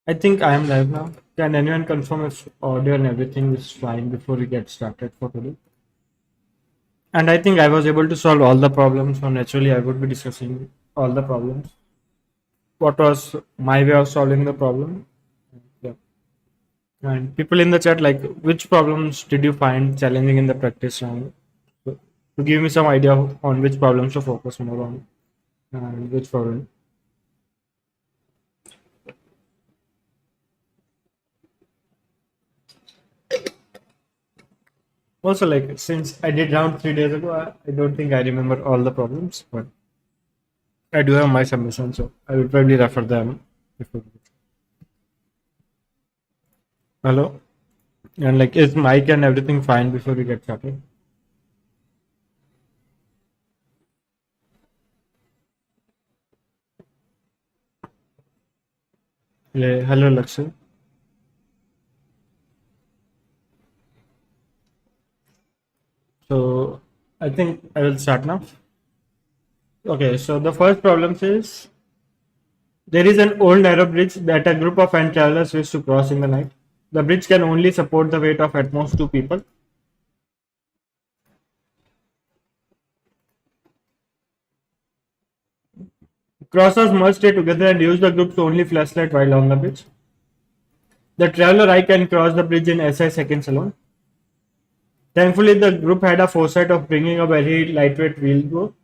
I think I am live now. Can anyone confirm if audio and everything is fine before we get started for today? And I think I was able to solve all the problems, so naturally I would be discussing all the problems. What was my way of solving the problem? Yeah. And people in the chat, like, which problems did you find challenging in the practice round? So, to give me some idea on which problems to focus more on and which problem. Also, like, since I did round 3 days ago, I don't think I remember all the problems, but I do have my submission, so I will probably refer them before. Hello, and like, is mic and everything fine before we get started? Hello, Lakshya. So I think I will start now. Okay, so the first problem is there is an old narrow bridge that a group of ant travelers wish to cross in the night. The bridge can only support the weight of at most 2 people. Crossers must stay together and use the group's only flashlight while on the bridge. The traveler I can cross the bridge in SI seconds alone. Thankfully, the group had a foresight of bringing a very lightweight wheelbarrow.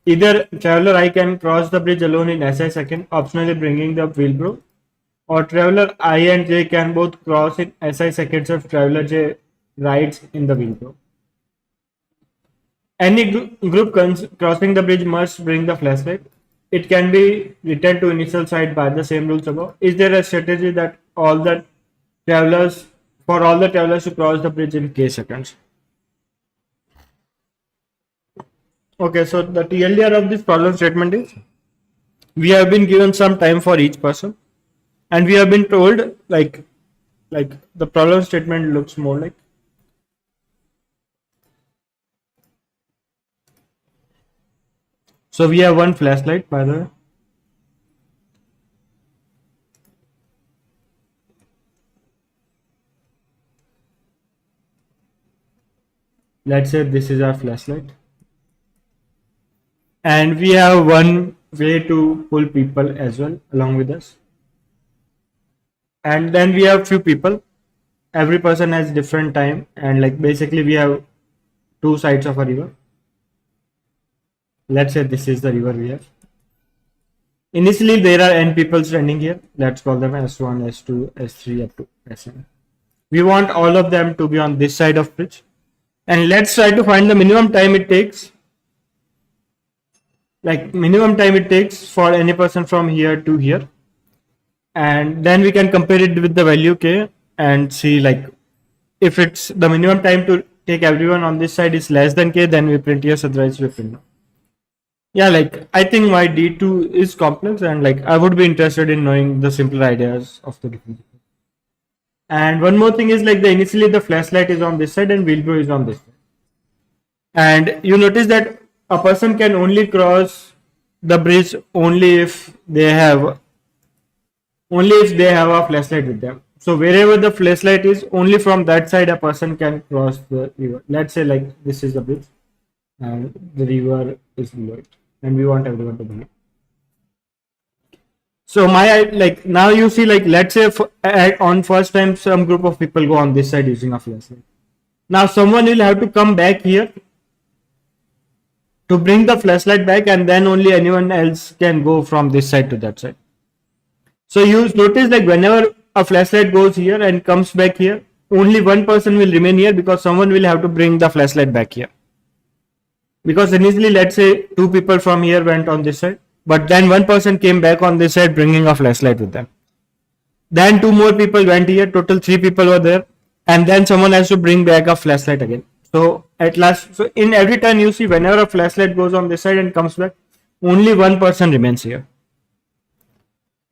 Either traveler I can cross the bridge alone in SI second, optionally bringing the wheelbarrow, or traveler I and J can both cross in SI seconds if traveler J rides in the wheelbarrow. Any group crossing the bridge must bring the flashlight. It can be returned to initial site by the same rules above. Is there a strategy that all the travelers to cross the bridge in k seconds? Okay, so the TLDR of this problem statement is we have been given some time for each person, and we have been told like the problem statement looks more like so we have one flashlight by the way. Let's say this is our flashlight, and we have one way to pull people as well along with us, and then we have few people. Every person has different time, and like basically we have two sides of a river. Let's say this is the river we have. Initially there are n people standing here. Let's call them S1, S2, S3 up to Sn. We want all of them to be on this side of bridge, and let's try to find the minimum time it takes, like minimum time it takes for any person from here to here, and then we can compare it with the value k and see like if it's the minimum time to take everyone on this side is less than k, then we print yes, otherwise we print no. Yeah, like I think my D2 is complex, and like I would be interested in knowing the simpler ideas of the different. And one more thing is like initially the flashlight is on this side and wheelbarrow is on this side. And you notice that a person can only cross the bridge only if they have a flashlight with them. So wherever the flashlight is, only from that side a person can cross the river. Let's say like this is the bridge and the river is below it, and we want everyone to be. So my like now you see like let's say on first time some group of people go on this side using a flashlight. Now someone will have to come back here to bring the flashlight back, and then only anyone else can go from this side to that side. So you notice like whenever a flashlight goes here and comes back here, only one person will remain here because someone will have to bring the flashlight back here. Because initially let's say 2 people from here went on this side, but then one person came back on this side bringing a flashlight with them. Then 2 more people went here, total 3 people were there, and then someone has to bring back a flashlight again. So at last, so in every turn you see whenever a flashlight goes on this side and comes back, only one person remains here.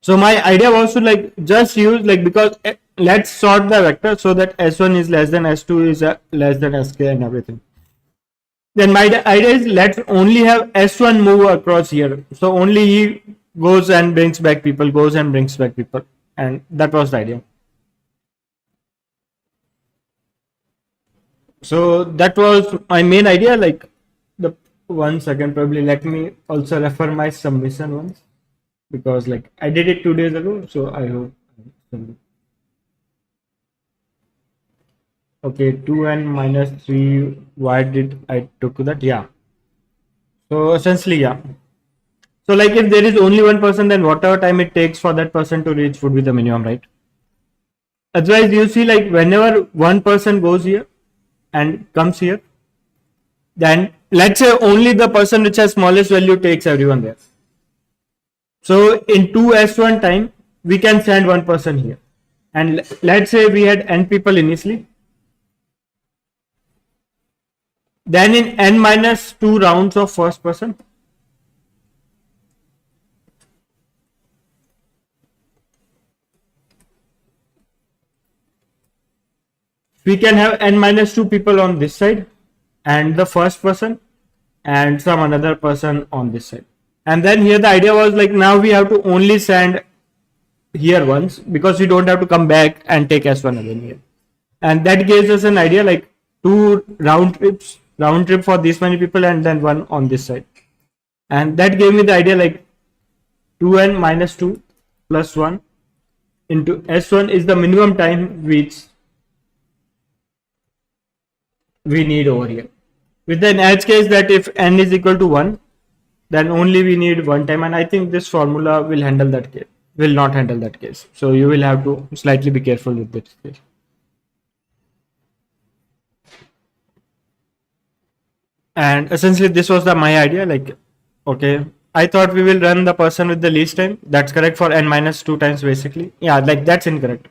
So my idea was to like just use like, because let's sort the vector so that S1 is less than S2 is less than Sk and everything. Then my idea is let's only have S1 move across here. So only he goes and brings back people, goes and brings back people. and that was the idea. So that was my main idea. Like the 1 second, probably let me also refer my submission once, because like I did it 2 days ago, so I hope. Okay, 2n minus 3. Why did I took that? Yeah. So essentially, yeah. So like if there is only one person, then whatever time it takes for that person to reach would be the minimum, right? Otherwise, you see like whenever one person goes here and comes here, then let's say only the person which has smallest value takes everyone there. So in 2s1 time, we can send one person here. And let's say we had n people initially. Then in n minus 2 rounds of first person, we can have n minus 2 people on this side and the first person and some another person on this side. And then here the idea was like now we have to only send here once, because we don't have to come back and take S1 again here. And that gives us an idea like 2 round trip for this many people and then one on this side. And that gave me the idea like 2n minus 2 plus 1 into S1 is the minimum time which we need over here. With an edge case that if n is equal to 1, then only we need one time, and I think this formula will handle that case, will not handle that case. So you will have to slightly be careful with this case. And essentially this was my idea, like, okay, I thought we will run the person with the least time. That's correct for n minus 2 times basically. Yeah, like that's incorrect.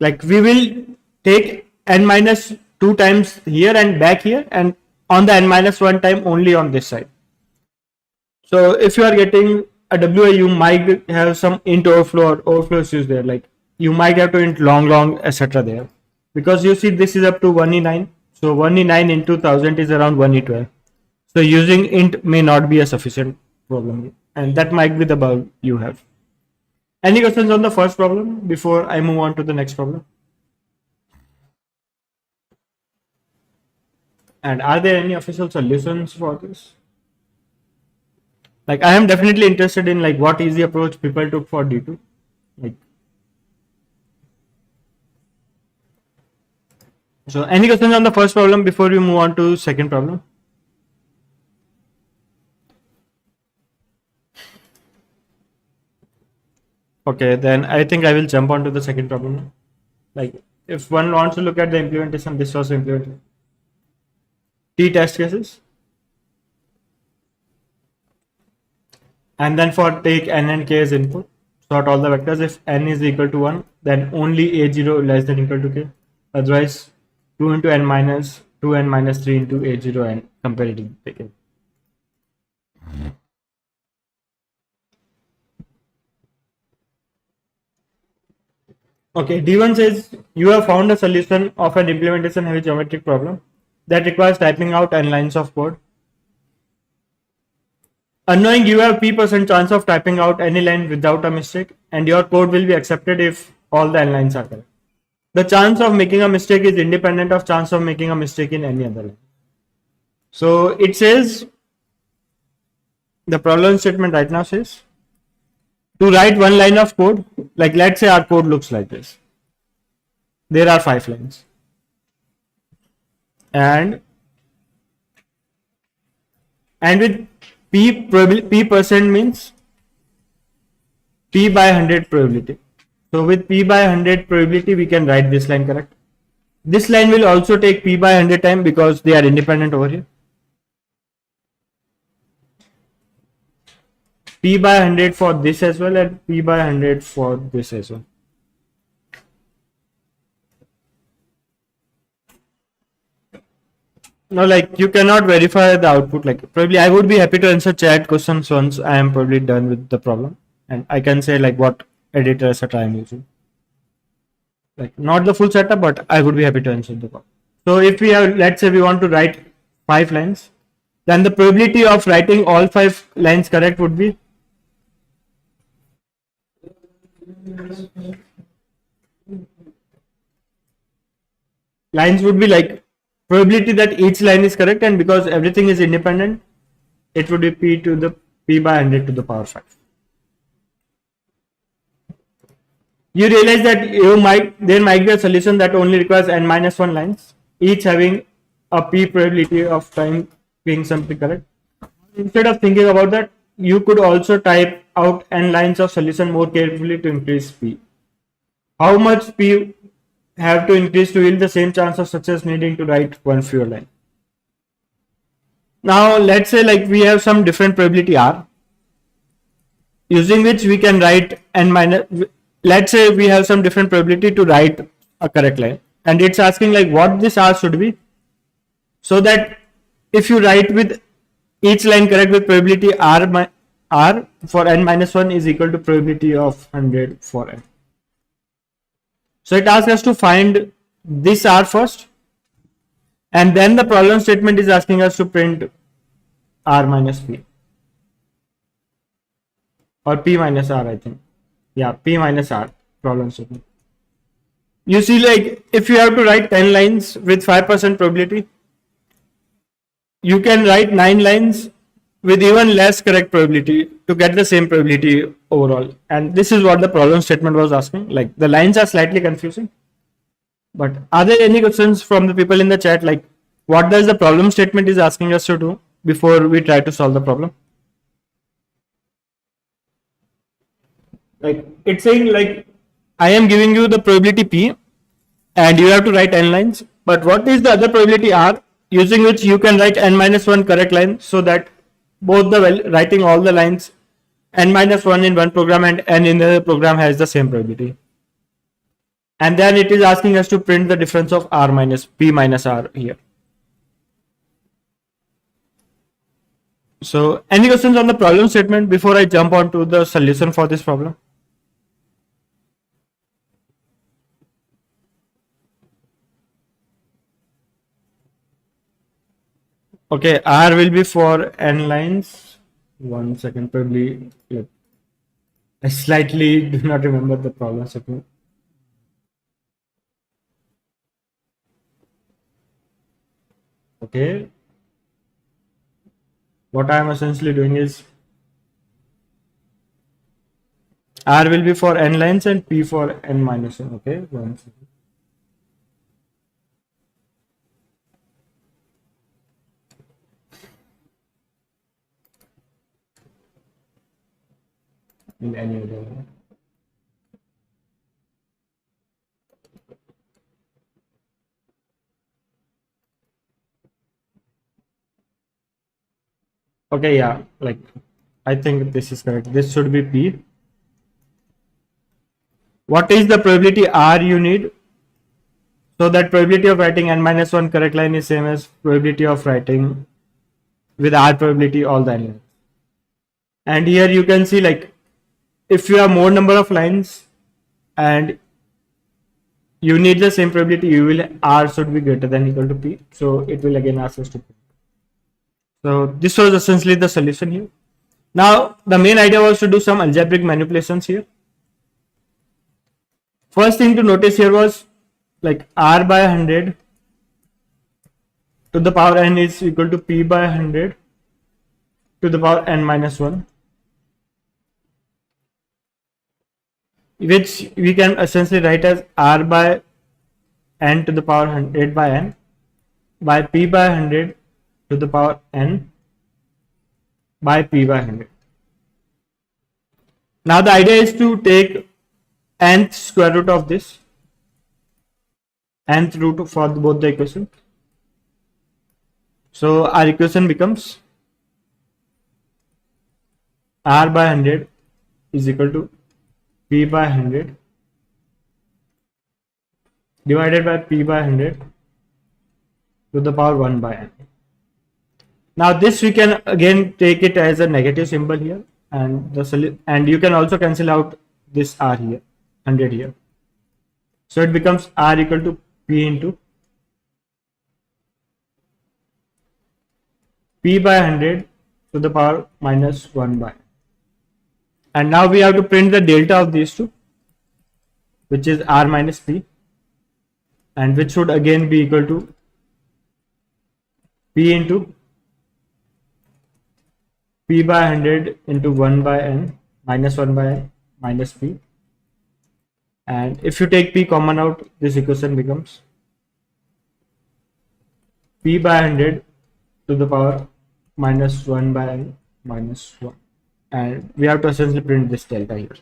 Like we will take n minus 2 times here and back here, and on the n minus 1 time only on this side. So if you are getting a WA, you might have some int overflow or overflow issues there. Like you might have to int long, etc. there, because you see this is up to 1e9. So 1e9 into 1000 is around 1e12. So using int may not be a sufficient problem, and that might be the bug you have. Any questions on the first problem before I move on to the next problem? And are there any official solutions for this? Like I am definitely interested in like what is the approach people took for D2. Like, so any questions on the first problem before we move on to second problem? Okay, then I think I will jump on to the second problem. Like if one wants to look at the implementation, this was implemented. T test cases. And then for take n and k as input, sort all the vectors. If n is equal to 1, then only a0 less than equal to k. Otherwise, 2 into n minus 2n minus 3 into a0 and compare it to k. Okay, D1 says you have found a solution of an implementation heavy geometric problem that requires typing out n lines of code. Unknowing you have p% chance of typing out any line without a mistake, and your code will be accepted if all the n lines are correct. The chance of making a mistake is independent of chance of making a mistake in any other line. So it says, the problem statement right now says, to write one line of code, like let's say our code looks like this. There are 5 lines. And with p% means p by 100 probability. So with p by 100 probability, we can write this line correct. This line will also take p by 100 time because they are independent over here. P by 100 for this as well, and p by 100 for this as well. No, like you cannot verify the output. Like probably I would be happy to answer chat questions once I am probably done with the problem, and I can say like what editor etc. I am using. Like not the full setup, but I would be happy to answer the problem. So if we have, let's say we want to write 5 lines, then the probability of writing all 5 lines correct would be Lines would be like probability that each line is correct, and because everything is independent, it would be p to the p by 100 to the power 5. You realize that there might be a solution that only requires n minus 1 lines, each having a p probability of time being something correct. Instead of thinking about that, you could also type out n lines of solution more carefully to increase p. How much p have to increase to yield the same chance of success needing to write one fewer line? Now let's say like we have some different probability r, using which we can write n minus, let's say we have some different probability to write a correct line, and it's asking like what this r should be, so that if you write with each line correct with probability r for n minus 1 is equal to probability of 100 for n. So it asks us to find this r first, and then the problem statement is asking us to print r minus p, or p minus r, I think. Yeah, p minus r problem statement. You see, like if you have to write 10 lines with 5% probability, you can write 9 lines with even less correct probability to get the same probability overall. And this is what the problem statement was asking. Like the lines are slightly confusing, but are there any questions from the people in the chat? Like what does the problem statement is asking us to do before we try to solve the problem? Like it's saying like I am giving you the probability p and you have to write n lines, but what is the other probability r using which you can write n minus 1 correct line, so that both the writing all the lines n minus 1 in one program and n in the program has the same probability. And then it is asking us to print the difference of r minus p minus r here. So any questions on the problem statement before I jump on to the solution for this problem? Okay, r will be for n lines. 1 second, probably. I slightly do not remember the problem statement. Okay. What I am essentially doing is r will be for n lines and p for n minus 1. Okay, 1 second. In any other way. Okay, yeah, like I think this is correct. This should be p. What is the probability r you need? So that probability of writing n minus 1 correct line is same as probability of writing with r probability all the n lines. And here you can see like if you have more number of lines and you need the same probability, you will r should be greater than equal to p. So it will again ask us to p. So this was essentially the solution here. Now the main idea was to do some algebraic manipulations here. First thing to notice here was like r by 100 to the power n is equal to p by 100 to the power n minus 1, which we can essentially write as r by n to the power 100 by n by p by 100 to the power n by p by 100. Now the idea is to take nth square root of this, nth root for both the equations. So our equation becomes r by 100 is equal to p by 100 divided by p by 100 to the power 1 by n. Now this we can again take it as a negative symbol here, and you can also cancel out this r here, 100 here. So it becomes r equal to p into p by 100 to the power minus 1 by n. And now we have to print the delta of these two. which is r minus p, and which should again be equal to p into p by 100 into 1 by n minus 1 by n minus p. And if you take p common out, this equation becomes p by 100 to the power minus 1 by n minus 1. And we have to essentially print this delta here.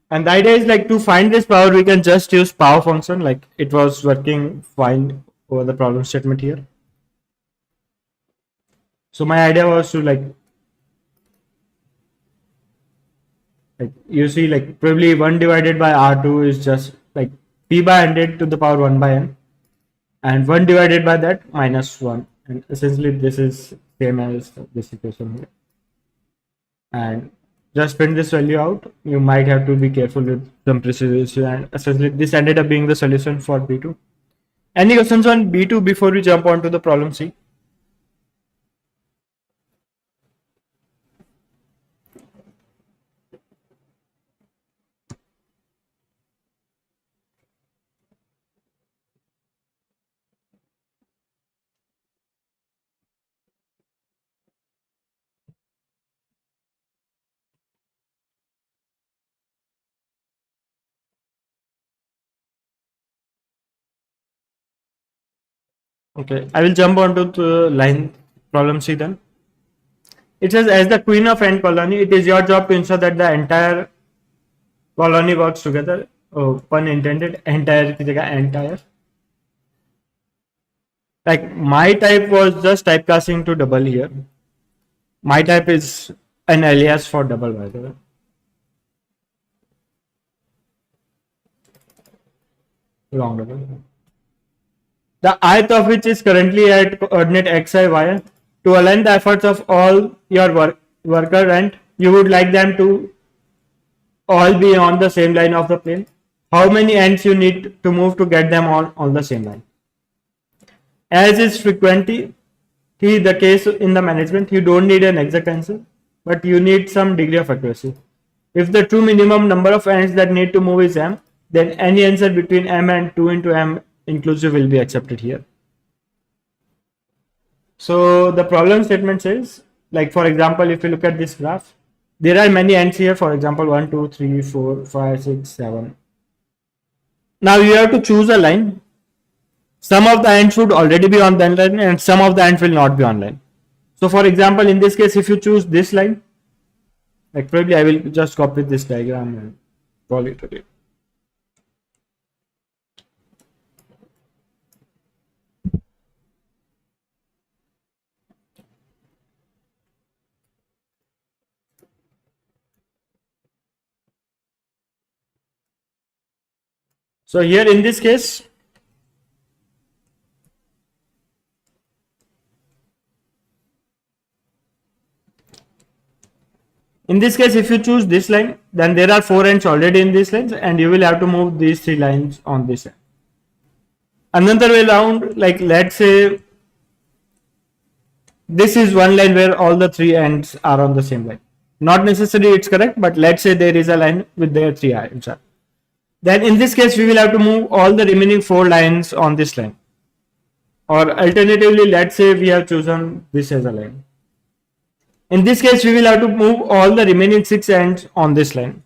And the idea is like to find this power, we can just use power function, like it was working fine over the problem statement here. So my idea was to like you see, like probably 1 divided by r2 is just like p by 100 to the power 1 by n, and 1 divided by that minus 1, and essentially this is same as this equation here. And just print this value out. You might have to be careful with some precision, and essentially this ended up being the solution for B2. Any questions on B2 before we jump on to the problem C? Okay, I will jump on to the line problem C then. It says, as the queen of ant colony, it is your job to ensure that the entire colony works together. Oh, pun intended, entire की जगह entire. Like my type was just typecasting to double here. My type is an alias for double, by the way. Wrong double. The ith of which is currently at coordinate xi, y. To align the efforts of all your worker ant, you would like them to all be on the same line of the plane. How many ants you need to move to get them all on the same line? As is frequently the case in the management, you don't need an exact answer, but you need some degree of accuracy. If the true minimum number of ants that need to move is m, then any answer between m and 2 into m inclusive will be accepted here. So the problem statement says, like for example, if you look at this graph, there are many ants here. For example, 1, 2, 3, 4, 5, 6, 7. Now you have to choose a line. Some of the ants would already be on that line and some of the ants will not be on line. So for example, in this case, if you choose this line, like probably I will just copy this diagram and call it a day. So here in this case, if you choose this line, then there are 4 ants already in this line, and you will have to move these 3 lines on this line. Another way around, like let's say this is one line where all the 3 ants are on the same line. Not necessarily it's correct, but let's say there is a line with their 3 ants. Then in this case, we will have to move all the remaining 4 lines on this line. Or alternatively, let's say we have chosen this as a line. In this case, we will have to move all the remaining 6 ants on this line.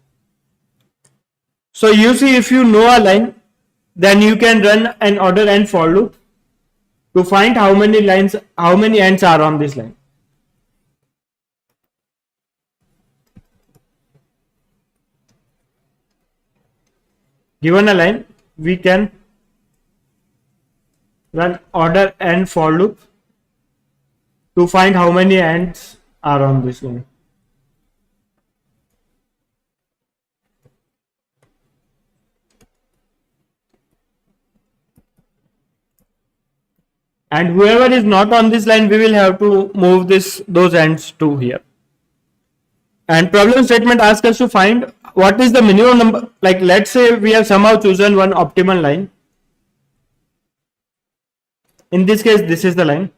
So you see, if you know a line, then you can run an order and for loop to find how many ants are on this line. Given a line, we can run order and for loop to find how many ants are on this line. And whoever is not on this line, we will have to move those ants to here. And problem statement asks us to find what is the minimum number. Like let's say we have somehow chosen one optimal line. In this case, this is the line.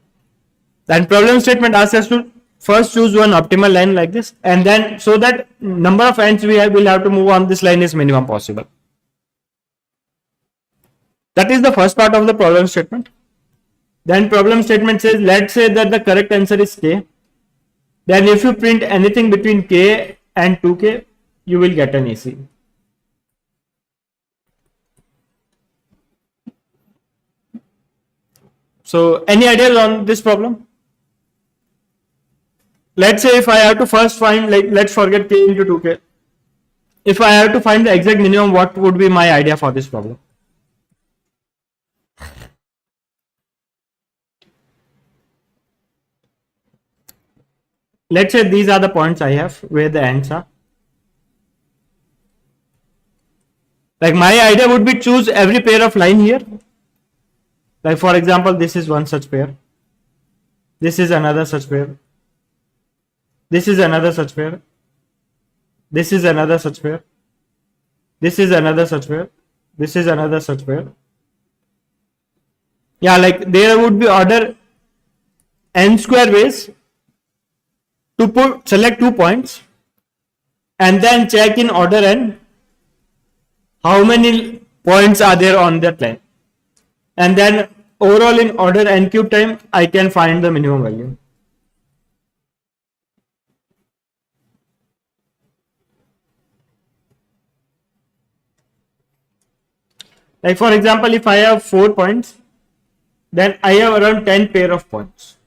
Then problem statement asks us to first choose one optimal line like this, and then so that number of ants we will have to move on this line is minimum possible. That is the first part of the problem statement. Then problem statement says, let's say that the correct answer is k. Then if you print anything between k and 2k, you will get an AC. So any ideas on this problem? Let's say if I have to first find, like, let's forget k into 2k. If I have to find the exact minimum, what would be my idea for this problem? Let's say these are the points I have where the ends are. Like my idea would be choose every pair of line here. Like for example, this is one such pair. This is another such pair. This is another such pair. This is another such pair. This is another such pair. This is another such pair. Yeah, like there would be order n square ways to select 2 points and then check in order n how many points are there on that line, and then overall in order n cube time I can find the minimum value. Like for example, if I have 4 points, then I have around 10 pair of points.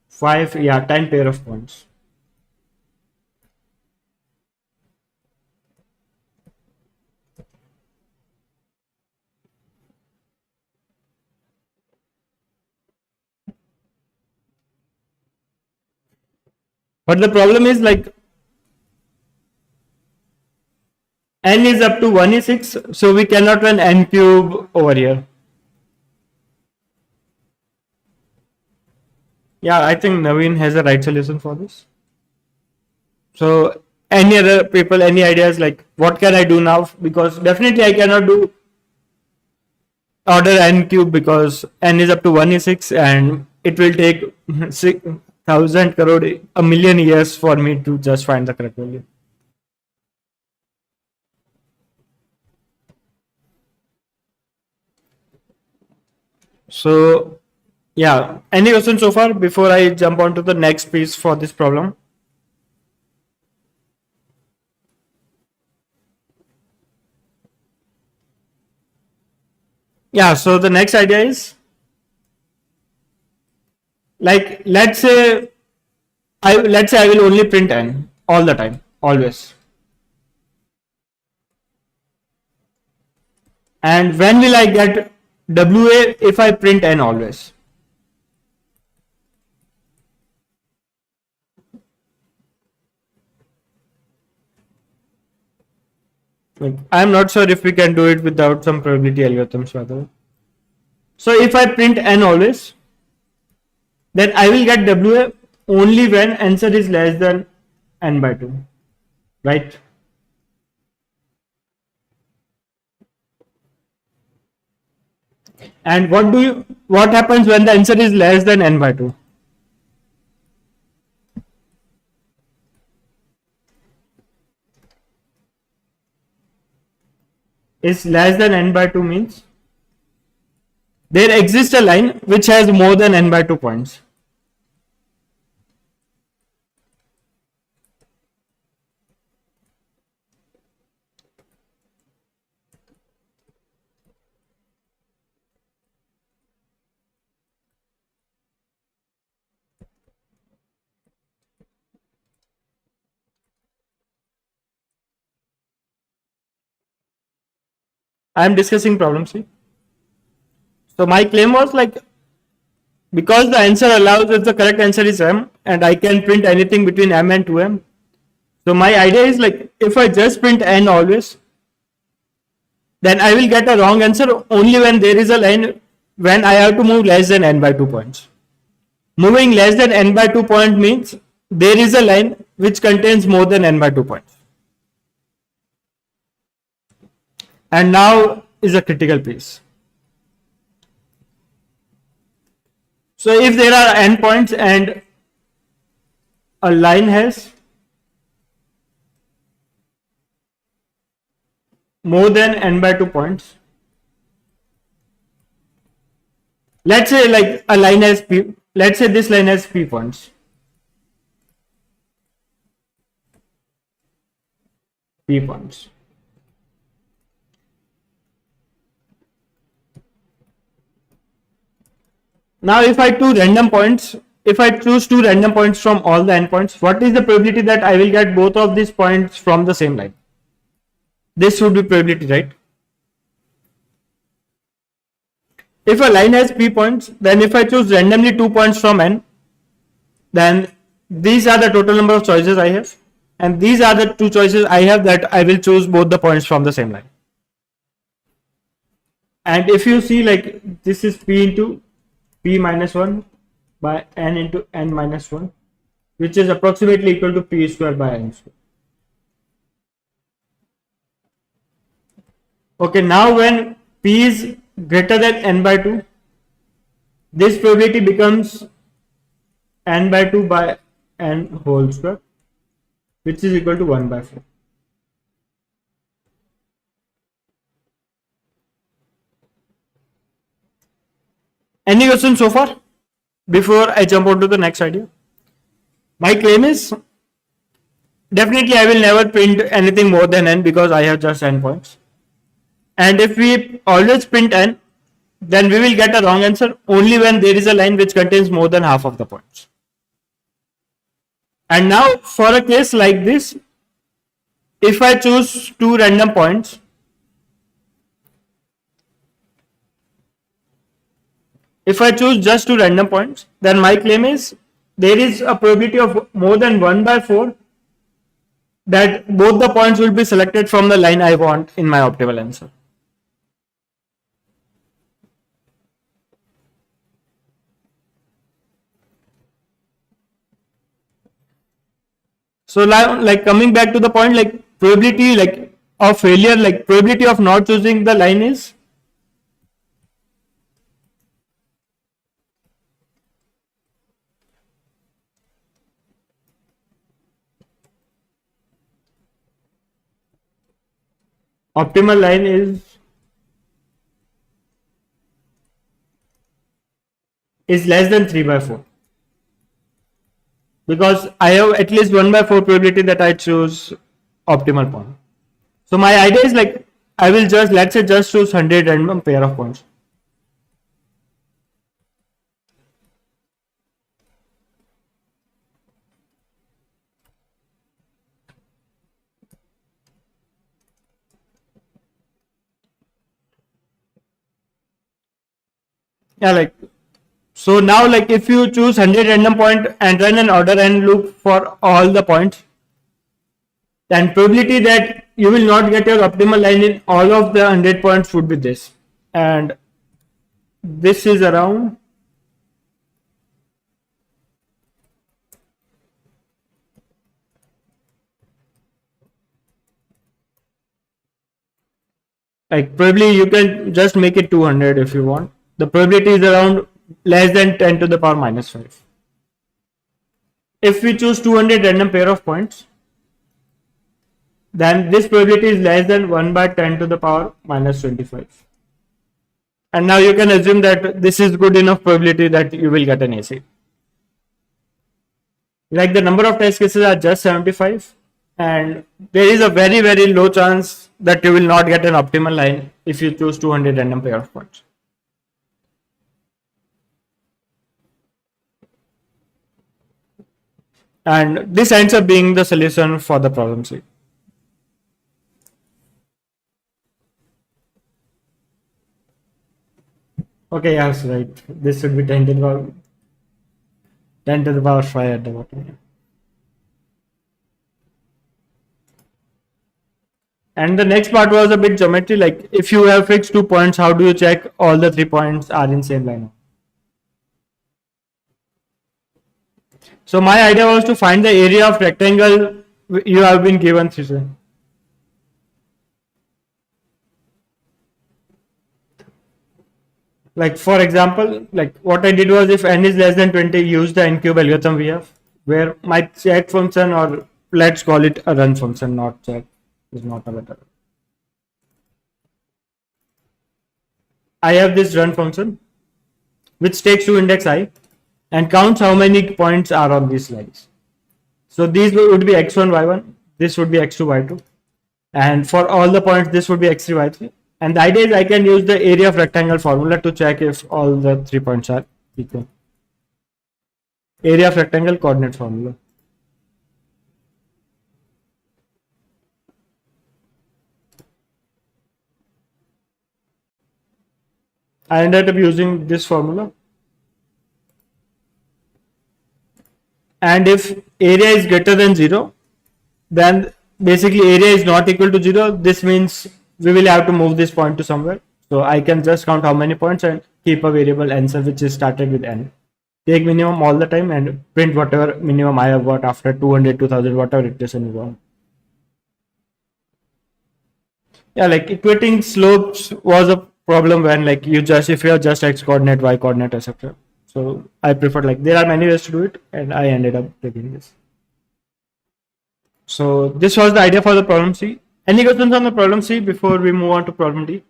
5, yeah, 10 pair of points. But the problem is like n is up to 1 is 6, so we cannot run n cube over here. Yeah, I think Naveen has a right solution for this. So any other people, any ideas like what can I do now? Because definitely I cannot do order n cube because n is up to 1 is 6 and it will take 6,000 crore, a million years for me to just find the correct value. So yeah, any questions so far before I jump on to the next piece for this problem? Yeah, so the next idea is like let's say I will only print n all the time, always. And when will I get WA if I print n always? Like, I'm not sure if we can do it without some probability algorithms, by the way. So if I print n always, then I will get WA only when answer is less than n by 2, right? And what happens when the answer is less than n by 2? Is less than n by 2 means there exists a line which has more than n by 2 points. I am discussing problem C. So my claim was like, because the answer allows if the correct answer is m and I can print anything between m and 2m. So my idea is like if I just print n always, then I will get a wrong answer only when there is a line when I have to move less than n by 2 points. Moving less than n by 2 point means there is a line which contains more than n by 2 points. And now is a critical piece. So if there are n points and a line has more than n by 2 points, Let's say like a line has p. Let's say this line has p points. P points. Now, if I choose two random points from all the endpoints, what is the probability that I will get both of these points from the same line? This would be probability, right? If a line has p points, then if I choose randomly 2 points from n, then these are the total number of choices I have, and these are the two choices I have that I will choose both the points from the same line. And if you see, like, this is p into p minus 1 by n into n minus 1, which is approximately equal to p square by n square. Okay, now when p is greater than n by 2, this probability becomes n by 2 by n whole square, which is equal to 1 by 4. Any questions so far before I jump on to the next idea? My claim is definitely I will never print anything more than n because I have just n points. And if we always print n, then we will get a wrong answer only when there is a line which contains more than half of the points. And now for a case like this, if I choose two random points, if I choose just two random points, then my claim is there is a probability of more than 1 by 4 that both the points will be selected from the line I want in my optimal answer. So like coming back to the point, like probability like of failure, like probability of not choosing the line is optimal line is less than 3 by 4 because I have at least 1 by 4 probability that I choose optimal point. So my idea is like I will just, let's say, just choose 100 random pair of points. Yeah, like, so now like if you choose 100 random point and run an order and look for all the points, then probability that you will not get your optimal line in all of the 100 points would be this, and this is around like probably you can just make it 200 if you want. The probability is around less than 10 to the power minus 5. If we choose 200 random pair of points, then this probability is less than 1 by 10 to the power minus 25. And now you can assume that this is good enough probability that you will get an AC. Like the number of test cases are just 75, and there is a very, very low chance that you will not get an optimal line if you choose 200 random pair of points. And this ends up being the solution for the problem C. Okay, yes, right. This should be 10 to the power 5 at the bottom. And the next part was a bit geometry, like if you have fixed 2 points, how do you check all the 3 points are in same line? So my idea was to find the area of rectangle you have been given. Like for example, like what I did was if n is less than 20, use the n cube algorithm we have, where my check function, or let's call it a run function, not check, is not a better. I have this run function, which takes to index I and counts how many points are on these lines. So these would be x1, y1, this would be x2, y2, and for all the points, this would be x3, y3. And the idea is I can use the area of rectangle formula to check if all the 3 points are equal. Area of rectangle coordinate formula. I ended up using this formula. And if area is greater than 0, then basically area is not equal to 0. This means we will have to move this point to somewhere. So I can just count how many points and keep a variable answer which is started with n. Take minimum all the time and print whatever minimum I have got after 200, 2000, whatever it is and go. Yeah, like equating slopes was a problem when like if you have just x coordinate, y coordinate, etc. So I prefer, like, there are many ways to do it, and I ended up taking this. So this was the idea for the problem C. Any questions on the problem C before we move on to problem D?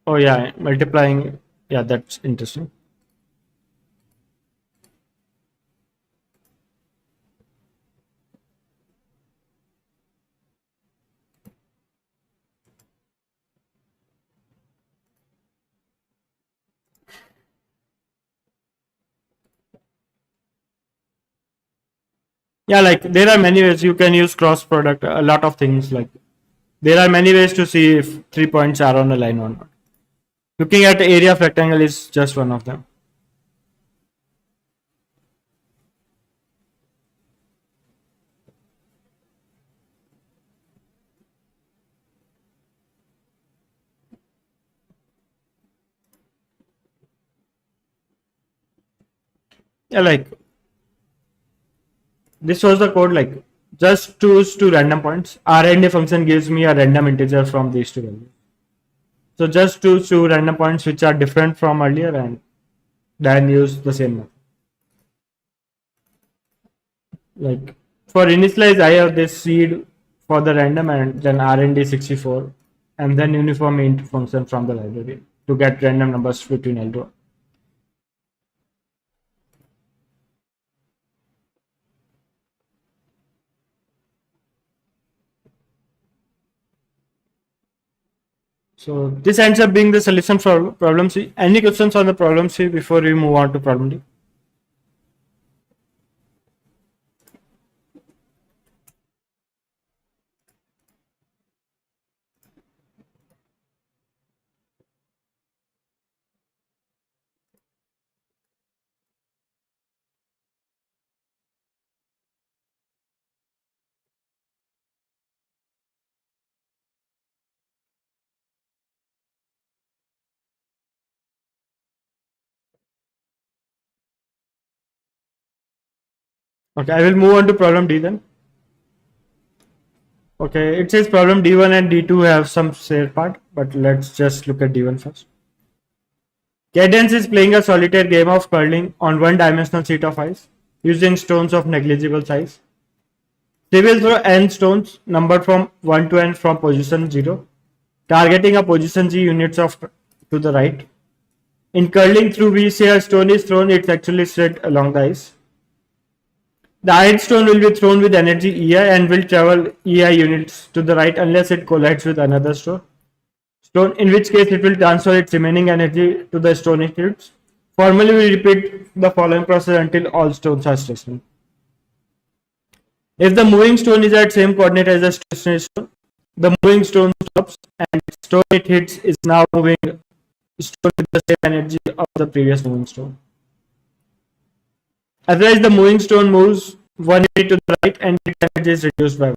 Oh yeah, multiplying. Yeah, that's interesting. Yeah, like there are many ways you can use cross product, a lot of things. Like there are many ways to see if 3 points are on a line or not. Looking at the area of rectangle is just one of them. Yeah, like this was the code, like just choose two random points. RND function gives me a random integer from these two values. So just choose two random points which are different from earlier and then use the same method. Like for initialize, I have this seed for the random and then RND64 and then uniform int function from the library to get random numbers between L2. So this ends up being the solution for problem C. Any questions on the problem C before we move on to problem D? Okay, I will move on to problem D then. Okay, it says problem D1 and D2 have some shared part, but let's just look at D1 first. Cadence is playing a solitaire game of curling on one-dimensional sheet of ice using stones of negligible size. They will throw n stones numbered from 1 to n from position 0, targeting a position g units of to the right. In curling through, we say a stone is thrown, it's actually straight along the ice. The ith stone will be thrown with energy EI and will travel EI units to the right unless it collides with another stone, in which case it will transfer its remaining energy to the stone it hits. Formally, we repeat the following process until all stones are stationary. If the moving stone is at same coordinate as the stationary stone, the moving stone stops and the stone it hits is now moving stone with the same energy of the previous moving stone. Otherwise, the moving stone moves 1 unit to the right and its energy is reduced by 1.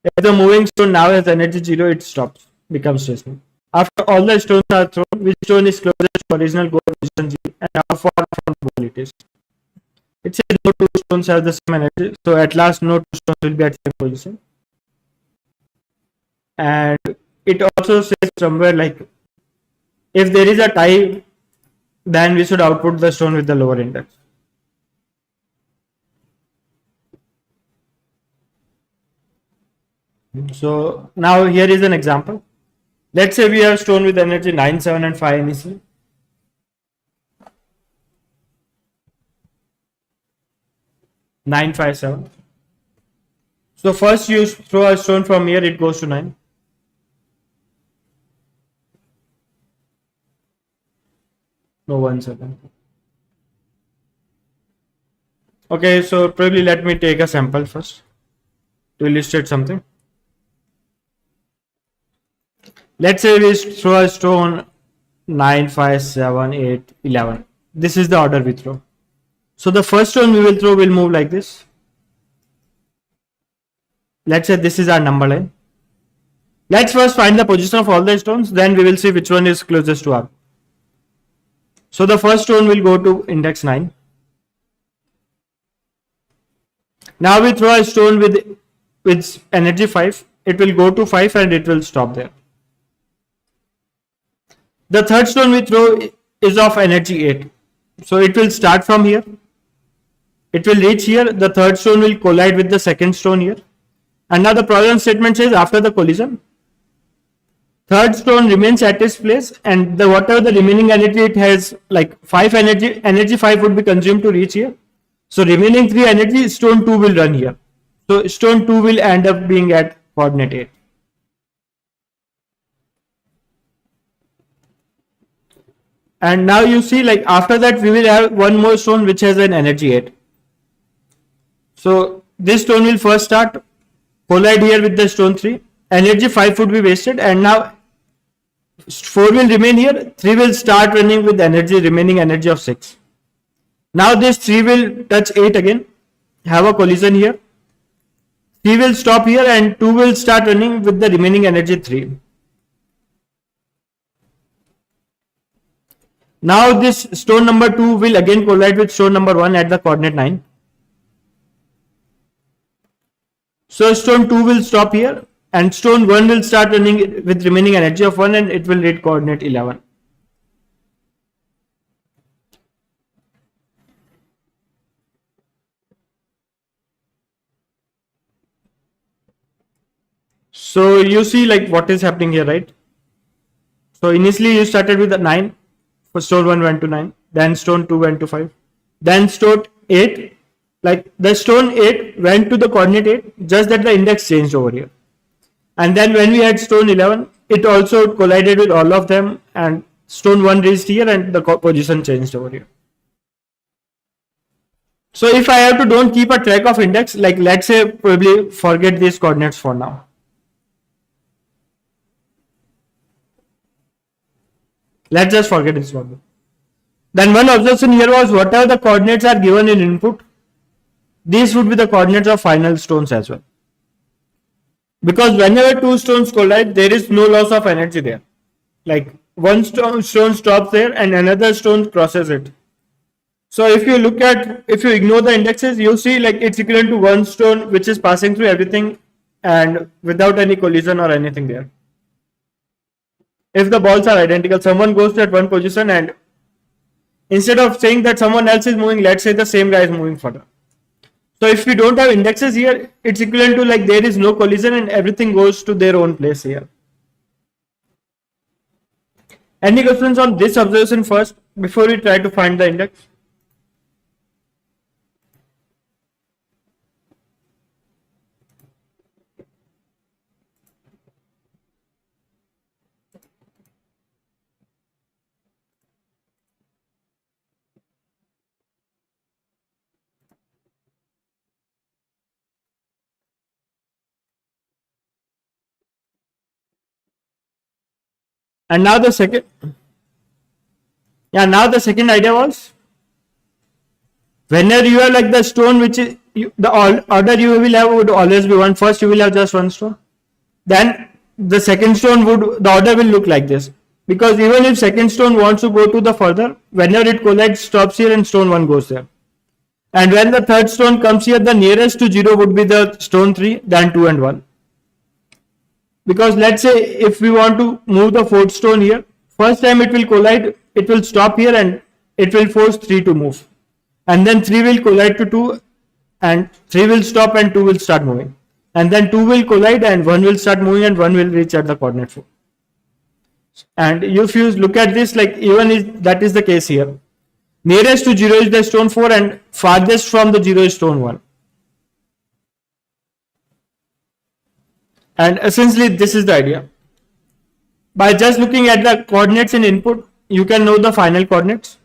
If the moving stone now has energy 0, it stops, becomes stationary. After all the stones are thrown, which stone is closest to original goal position G and how far from the goal it is. It says no two stones have the same energy, so at last no two stones will be at same position. And it also says somewhere like if there is a tie, then we should output the stone with the lower index. So now here is an example. Let's say we have stone with energy 9, 7 and 5 initially. Nine, 5, 7. So first you throw a stone from here, it goes to 9. No, 1 second. Okay, so probably let me take a sample first to illustrate something. Let's say we throw a stone 9, 5, 7, 8, 11. This is the order we throw. So the first stone we will throw will move like this. Let's say this is our number line. Let's first find the position of all the stones, then we will see which one is closest to our. So the first stone will go to index 9. Now we throw a stone with energy 5. It will go to 5 and it will stop there. The third stone we throw is of energy 8. So it will start from here. It will reach here. The third stone will collide with the second stone here. And now the problem statement says after the collision, third stone remains at its place, and whatever the remaining energy it has, like 5 energy 5 would be consumed to reach here. So remaining 3 energy, stone 2 will run here. So stone 2 will end up being at coordinate 8. And now you see, like after that we will have one more stone which has an energy 8. So this stone will first start, collide here with the stone 3. Energy 5 would be wasted, and now 4 will remain here. 3 will start running with remaining energy of 6. Now this 3 will touch 8 again, have a collision here. 3 will stop here and 2 will start running with the remaining energy 3. Now this stone number 2 will again collide with stone number 1 at the coordinate 9. So stone 2 will stop here and stone 1 will start running with remaining energy of 1 and it will reach coordinate 11. So you see like what is happening here, right? So initially you started with a 9. For stone 1 went to 9. Then stone 2 went to 5. Then stone 8. Like the stone 8 went to the coordinate 8, just that the index changed over here. And then when we had stone 11, it also collided with all of them and stone 1 reached here and the position changed over here. So if I have to don't keep a track of index, like let's say probably forget these coordinates for now. Let's just forget this one. Then one observation here was whatever the coordinates are given in input, these would be the coordinates of final stones as well. Because whenever two stones collide, there is no loss of energy there. Like one stone stops there and another stone crosses it. So if you ignore the indexes, you see like it's equivalent to one stone which is passing through everything and without any collision or anything there. If the balls are identical, someone goes to at one position and instead of saying that someone else is moving, let's say the same guy is moving further. So if we don't have indexes here, it's equivalent to like there is no collision and everything goes to their own place here. Any questions on this observation first before we try to find the index? And now the second idea was whenever you have like the stone which is the order you will have would always be one. First you will have just one stone, then the second stone the order will look like this, because even if second stone wants to go to the further, whenever it collides, stops here and stone 1 goes there. And when the third stone comes here, the nearest to 0 would be the stone 3, then 2 and 1. Because let's say if we want to move the fourth stone here, first time it will collide, it will stop here and it will force 3 to move. And then 3 will collide to 2 and 3 will stop and 2 will start moving. and then two will collide and one will start moving and one will reach at the coordinate 4. And if you look at this, like even is that is the case here. Nearest to 0 is the stone 4 and farthest from the 0 is stone 1. And essentially this is the idea. By just looking at the coordinates in input, you can know the final coordinates.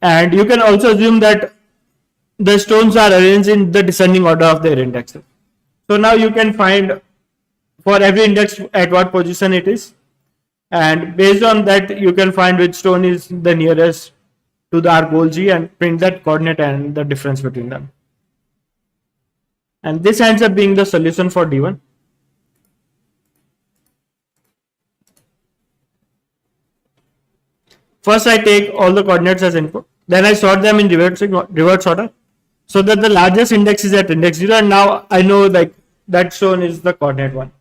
And you can also assume that the stones are arranged in the descending order of their indexes. So now you can find for every index at what position it is. And based on that, you can find which stone is the nearest to the our goal G and print that coordinate and the difference between them. And this ends up being the solution for D1. First, I take all the coordinates as input. Then I sort them in reverse order so that the largest index is at index 0. And now I know like that stone is the coordinate 1.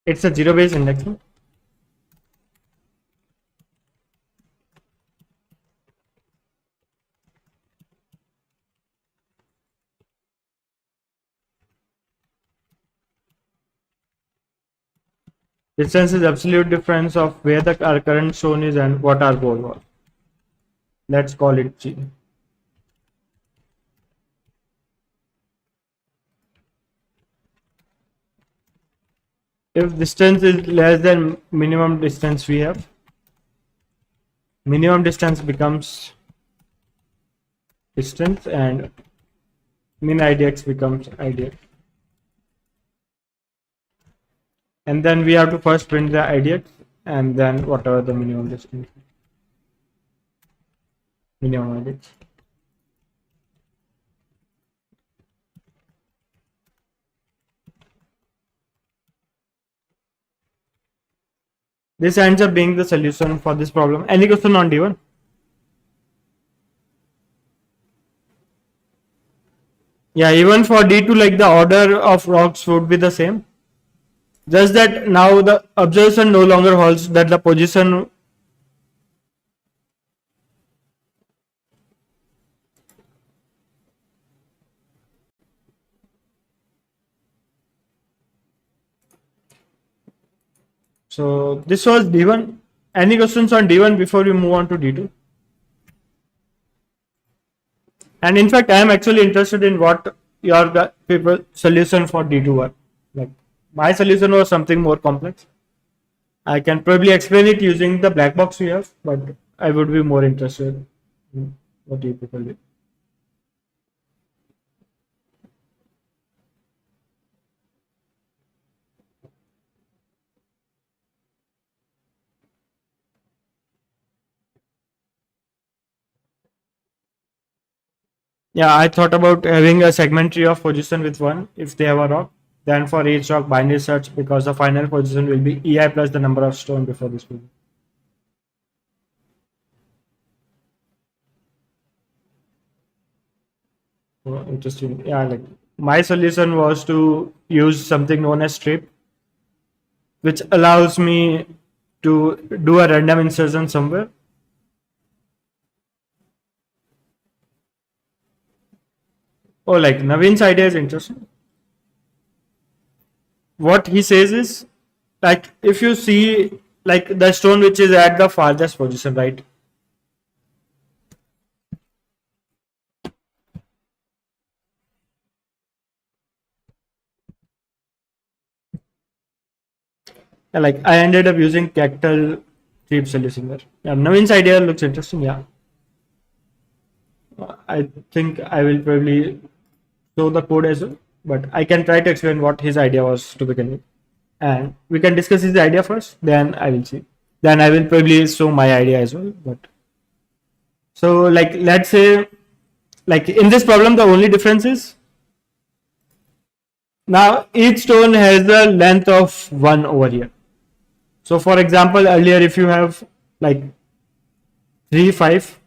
It's a 0 based index. Distance is absolute difference of where our current stone is and what our goal was. Let's call it G. If distance is less than minimum distance we have, minimum distance becomes distance and min idx becomes idx. And then we have to first print the idx and then whatever the minimum distance. Minimum idx. This ends up being the solution for this problem. Any question on D1? Yeah, even for D2, like the order of rocks would be the same. Just that now the observation no longer holds that the position so this was D1. Any questions on D1 before we move on to D2? And in fact, I am actually interested in what your people solution for D2 were. Like my solution was something more complex. I can probably explain it using the black box we have, but I would be more interested in what you people do. Yeah, I thought about having a segment tree of position with 1 if they have a rock. Then for each rock binary search because the final position will be EI plus the number of stone before this position. Oh, interesting. Yeah, like my solution was to use something known as strip, which allows me to do a random insertion somewhere. Oh, like Naveen's idea is interesting. What he says is, like, if you see, like, the stone which is at the farthest position, right? Yeah, like, I ended up using Cactal tree solution there. Yeah, Naveen's idea looks interesting, yeah. I think I will probably show the code as well, but I can try to explain what his idea was to begin with. And we can discuss his idea first, then I will see. Then I will probably show my idea as well. But so, like, let's say, like in this problem, the only difference is now each stone has the length of 1 over here. So, for example, earlier if you have like 3, 5,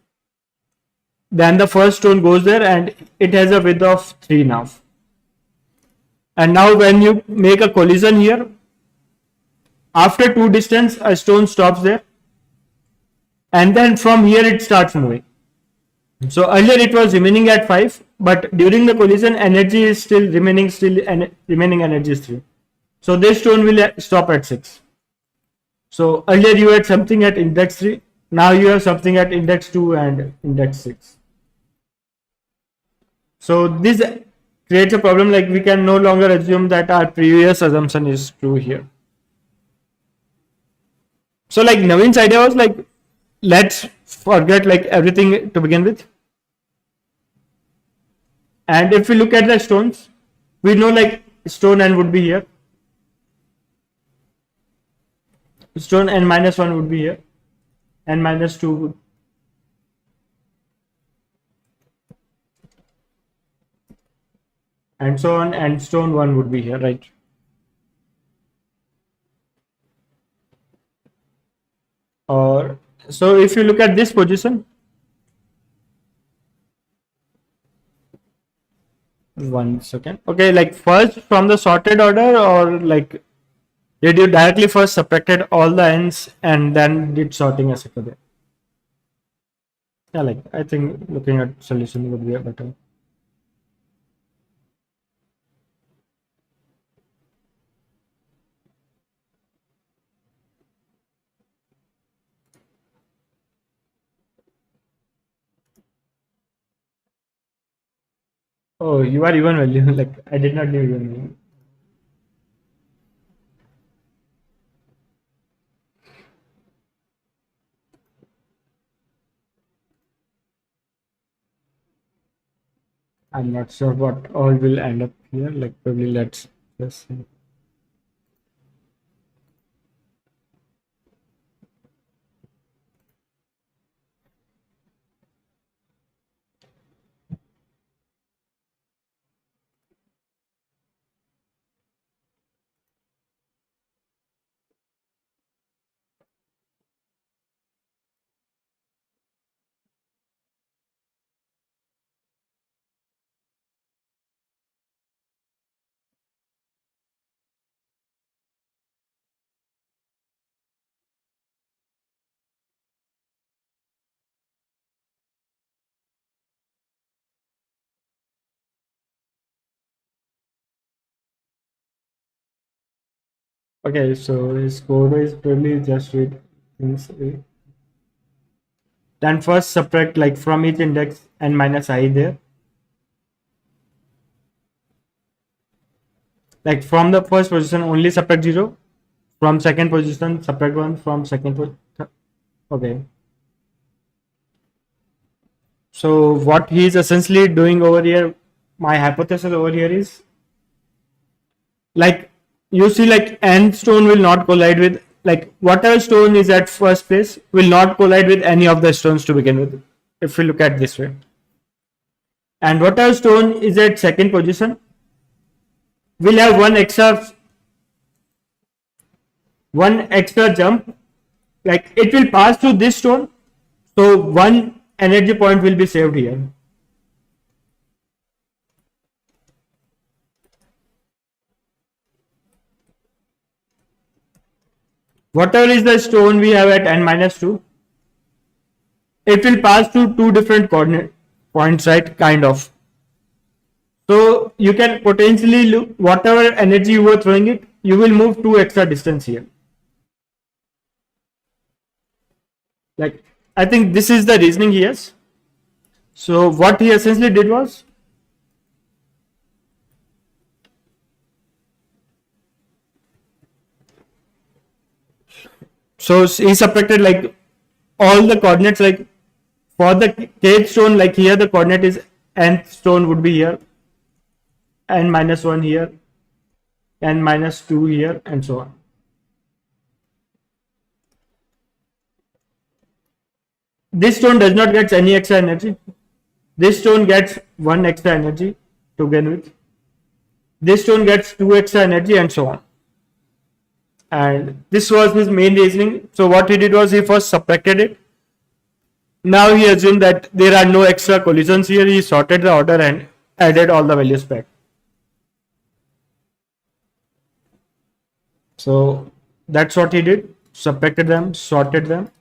then the first stone goes there and it has a width of 3 now. And now when you make a collision here, after 2 distance, a stone stops there. And then from here it starts moving. So earlier it was remaining at 5, but during the collision, energy is still remaining, remaining energy is 3. So this stone will stop at 6. So earlier you had something at index 3, now you have something at index 2 and index 6. So this creates a problem, like we can no longer assume that our previous assumption is true here. So like Naveen's idea was like, let's forget like everything to begin with. And if we look at the stones, we know like stone n would be here. Stone n minus 1 would be here. N minus 2 would. And so on, and stone 1 would be here, right? Or so if you look at this position, 1 second. Okay, like first from the sorted order, or like did you directly first subtracted all the n's and then did sorting as a there? Yeah, like I think looking at solution would be better. Oh, you are even value. Like I did not know even value. I'm not sure what all will end up here. Like probably let's just see. Okay, so his code is probably just read things. Then first subtract like from each index n minus I there. Like from the first position only subtract 0. From second position subtract 1. From second position. Okay. So what he is essentially doing over here, my hypothesis over here is like you see like n stone will not collide with, like whatever stone is at first place will not collide with any of the stones to begin with, if we look at this way. And whatever stone is at second position will have one extra jump, like it will pass through this stone, so one energy point will be saved here. Whatever is the stone we have at n minus 2, it will pass through 2 different coordinate points, right? Kind of. So you can potentially look, whatever energy you were throwing it, you will move 2 extra distance here. Like I think this is the reasoning he has. So what he essentially did was, so he subtracted like all the coordinates, like for the kth stone, like here the coordinate is nth stone would be here, n minus 1 here, n minus 2 here, and so on. This stone does not get any extra energy. This stone gets 1 extra energy to begin with. This stone gets 2 extra energy, and so on. And this was his main reasoning. So what he did was he first subtracted it. Now he assumed that there are no extra collisions here. He sorted the order and added all the values back. So that's what he did. Subtracted them, sorted them.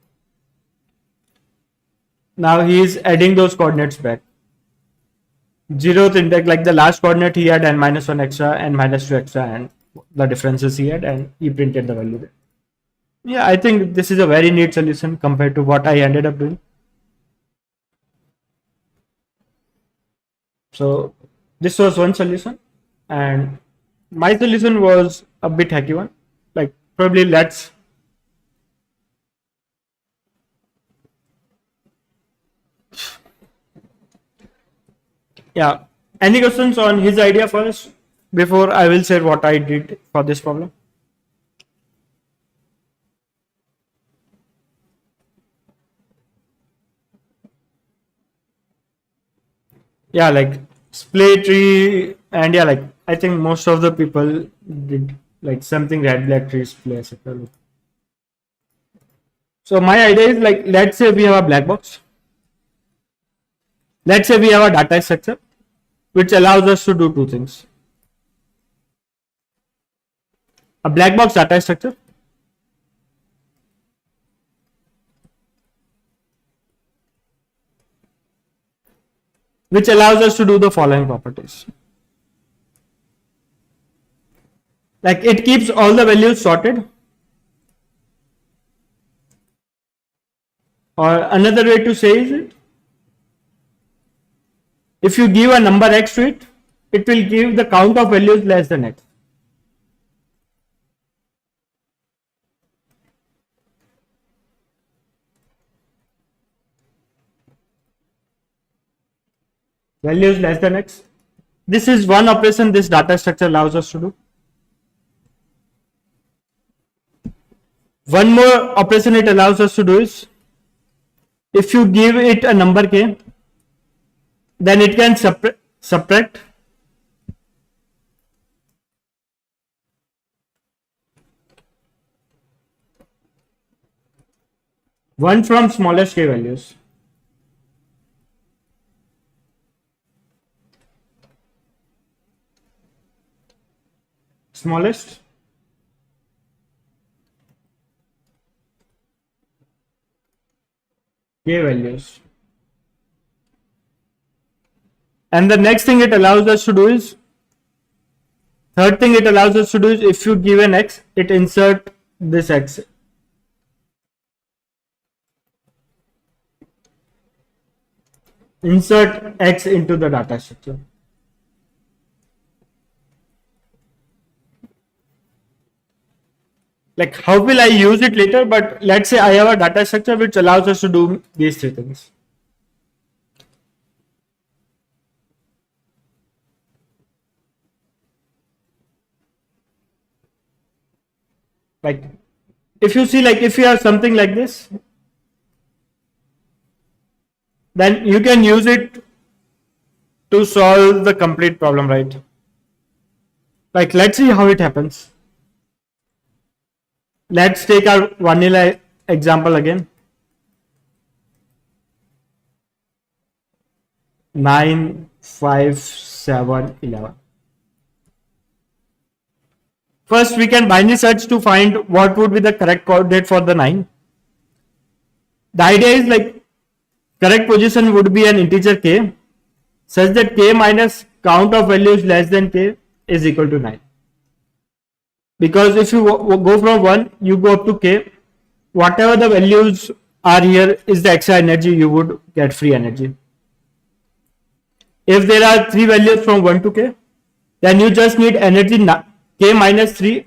Now he is adding those coordinates back. Zeroth index, like the last coordinate he had n minus 1 extra, n minus 2 extra, and the differences he had, and he printed the value there. Yeah, I think this is a very neat solution compared to what I ended up doing. So this was one solution, and my solution was a bit hacky one. Like probably yeah. Any questions on his idea first before I will say what I did for this problem? Yeah, like split tree, and yeah, like I think most of the people did like something red black tree display, etc. So my idea is like, let's say we have a black box. Let's say we have a data structure which allows us to do two things. A black box data structure which allows us to do the following properties. Like it keeps all the values sorted, or another way to say is it, if you give a number x to it, it will give the count of values less than x. Values less than x. This is one operation this data structure allows us to do. One more operation it allows us to do is, if you give it a number k, then it can subtract one from smallest k values. Smallest k values. And the next thing it allows us to do is, third thing it allows us to do is, if you give an x, it insert this x. Insert x into the data structure. Like how will I use it later? But let's say I have a data structure which allows us to do these three things. Like if you see, like if you have something like this, then you can use it to solve the complete problem, right? Like let's see how it happens. Let's take our vanilla example again. 9, 5, 7, 11. First, we can binary search to find what would be the correct coordinate for the 9. The idea is like correct position would be an integer k, such that k minus count of values less than k is equal to 9. Because if you go from 1, you go up to k, whatever the values are here is the extra energy you would get free energy. If there are 3 values from 1 to k, then you just need energy k minus 3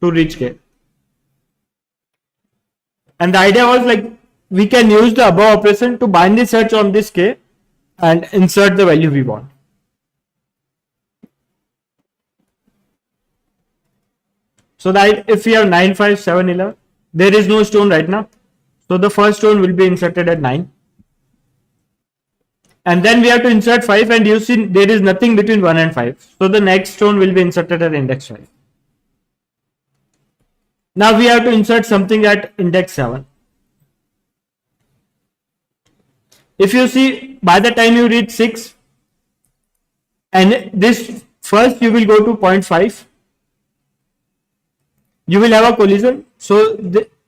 to reach k. And the idea was like we can use the above operation to binary search on this k and insert the value we want. So that if we have 9, 5, 7, 11, there is no stone right now. So the first stone will be inserted at 9. And then we have to insert 5, and you see there is nothing between 1 and 5. So the next stone will be inserted at index 5. Now we have to insert something at index 7. If you see, by the time you reach 6, and this first you will go to 0.5, you will have a collision. So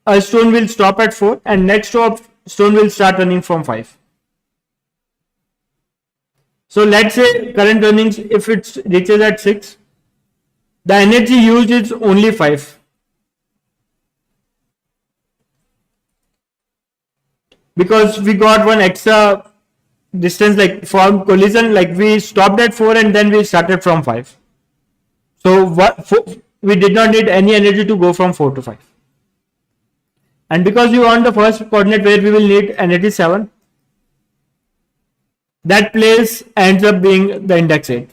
a stone will stop at 4 and next stone will start running from 5. So let's say current earnings, if it reaches at 6, the energy used is only 5. Because we got one extra distance, like from collision, like we stopped at 4 and then we started from 5. So we did not need any energy to go from 4 to 5. And because we want the first coordinate where we will need energy 7, that place ends up being the index 8.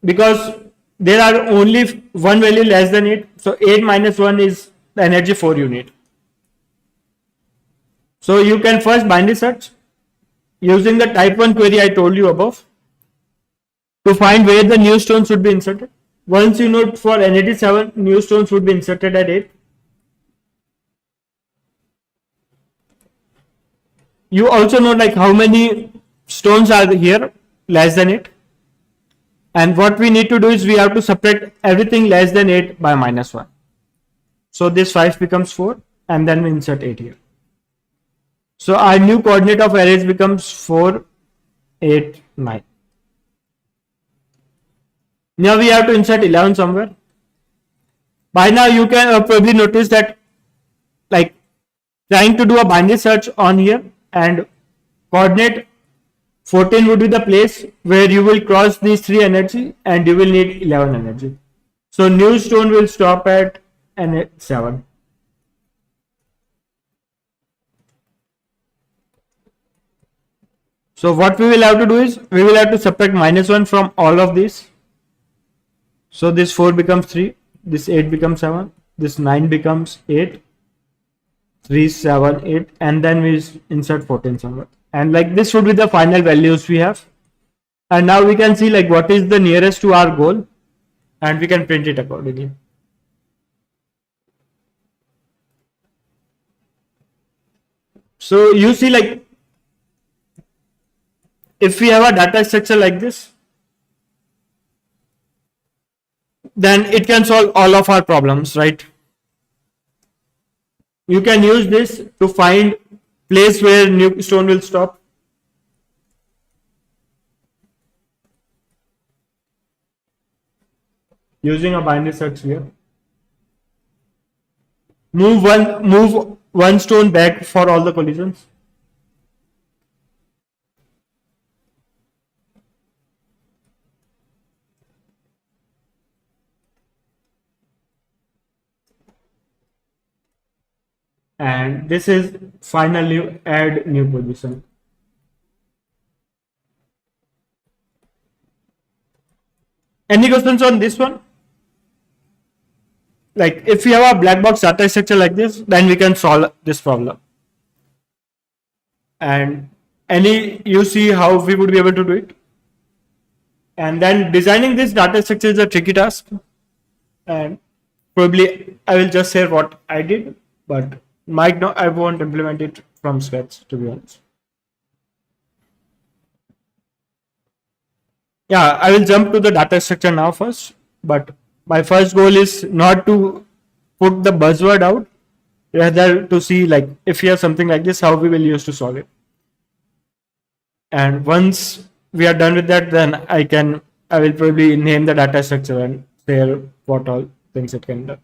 Because there are only one value less than 8, so 8 minus 1 is the energy 4 you need. So you can first binary search using the type 1 query I told you above to find where the new stone should be inserted. Once you know for energy 7, new stones would be inserted at 8. You also know like how many stones are here less than 8. And what we need to do is we have to subtract everything less than 8 by minus 1. So this 5 becomes 4 and then we insert 8 here. So our new coordinate of arrays becomes 4, 8, 9. Now we have to insert 11 somewhere. By now you can probably notice that like trying to do a binary search on here, and coordinate 14 would be the place where you will cross these 3 energy and you will need 11 energy. So new stone will stop at 7. So what we will have to do is we will have to subtract minus 1 from all of these. So this 4 becomes 3, this 8 becomes 7, this 9 becomes 8, 3, 7, 8, and then we insert 14 somewhere. And like this would be the final values we have. And now we can see like what is the nearest to our goal, and we can print it accordingly. So you see like if we have a data structure like this, then it can solve all of our problems, right? You can use this to find place where new stone will stop. Using a binary search here. Move one stone back for all the collisions. And this is finally add new position. Any questions on this one? Like if we have a black box data structure like this, then we can solve this problem. And you see how we would be able to do it. And then designing this data structure is a tricky task. And probably I will just share what I did, but I won't implement it from scratch, to be honest. Yeah, I will jump to the data structure now first, but my first goal is not to put the buzzword out, rather to see like if you have something like this, how we will use to solve it. And once we are done with that, then I will probably name the data structure and share what all things it can do.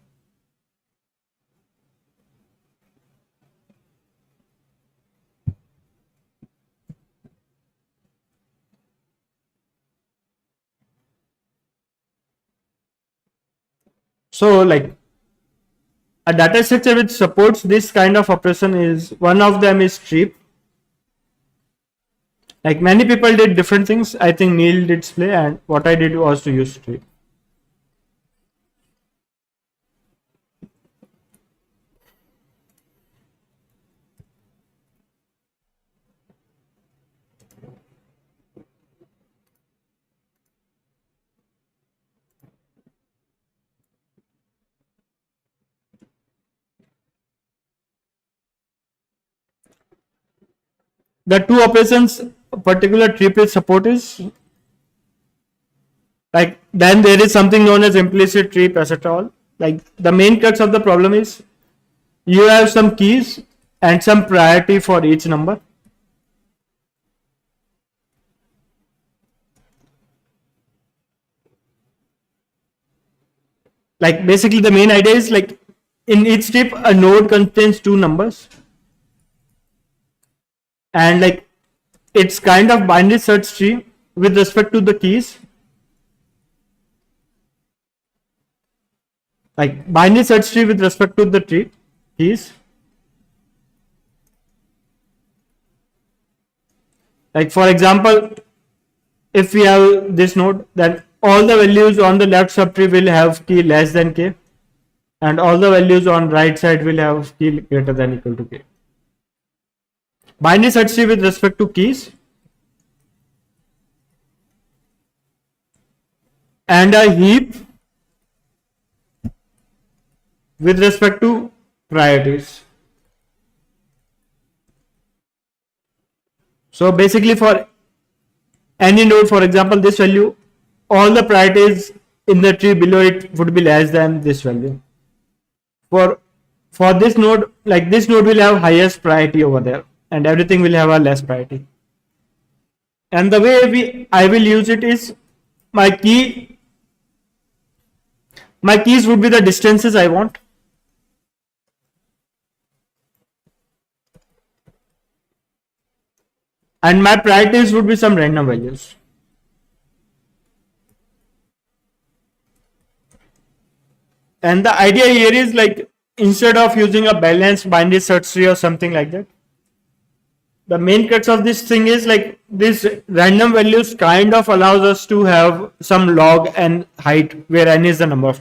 So like a data structure which supports this kind of operation is, one of them is strip. Like many people did different things. I think Neil did display, and what I did was to use strip. the two operations a particular tree will support is, like, then there is something known as implicit tree, etc. Like, the main crux of the problem is you have some keys and some priority for each number. Like, basically the main idea is, like, in each strip a node contains two numbers, and like it's kind of binary search tree with respect to the keys. Like, binary search tree with respect to the tree keys. Like, for example, if we have this node, then all the values on the left subtree will have key less than k, and all the values on right side will have key greater than equal to k. Binary search tree with respect to keys, and a heap with respect to priorities. So basically, for any node, for example, this value, all the priorities in the tree below it would be less than this value. For this node, like, this node will have highest priority over there, and everything will have a less priority. And the way I will use it is, my keys would be the distances I want. And my priorities would be some random values. And the idea here is, like, instead of using a balanced binary search tree or something like that, the main crux of this thing is, like, this random values kind of allows us to have some log and height, where n is the number of,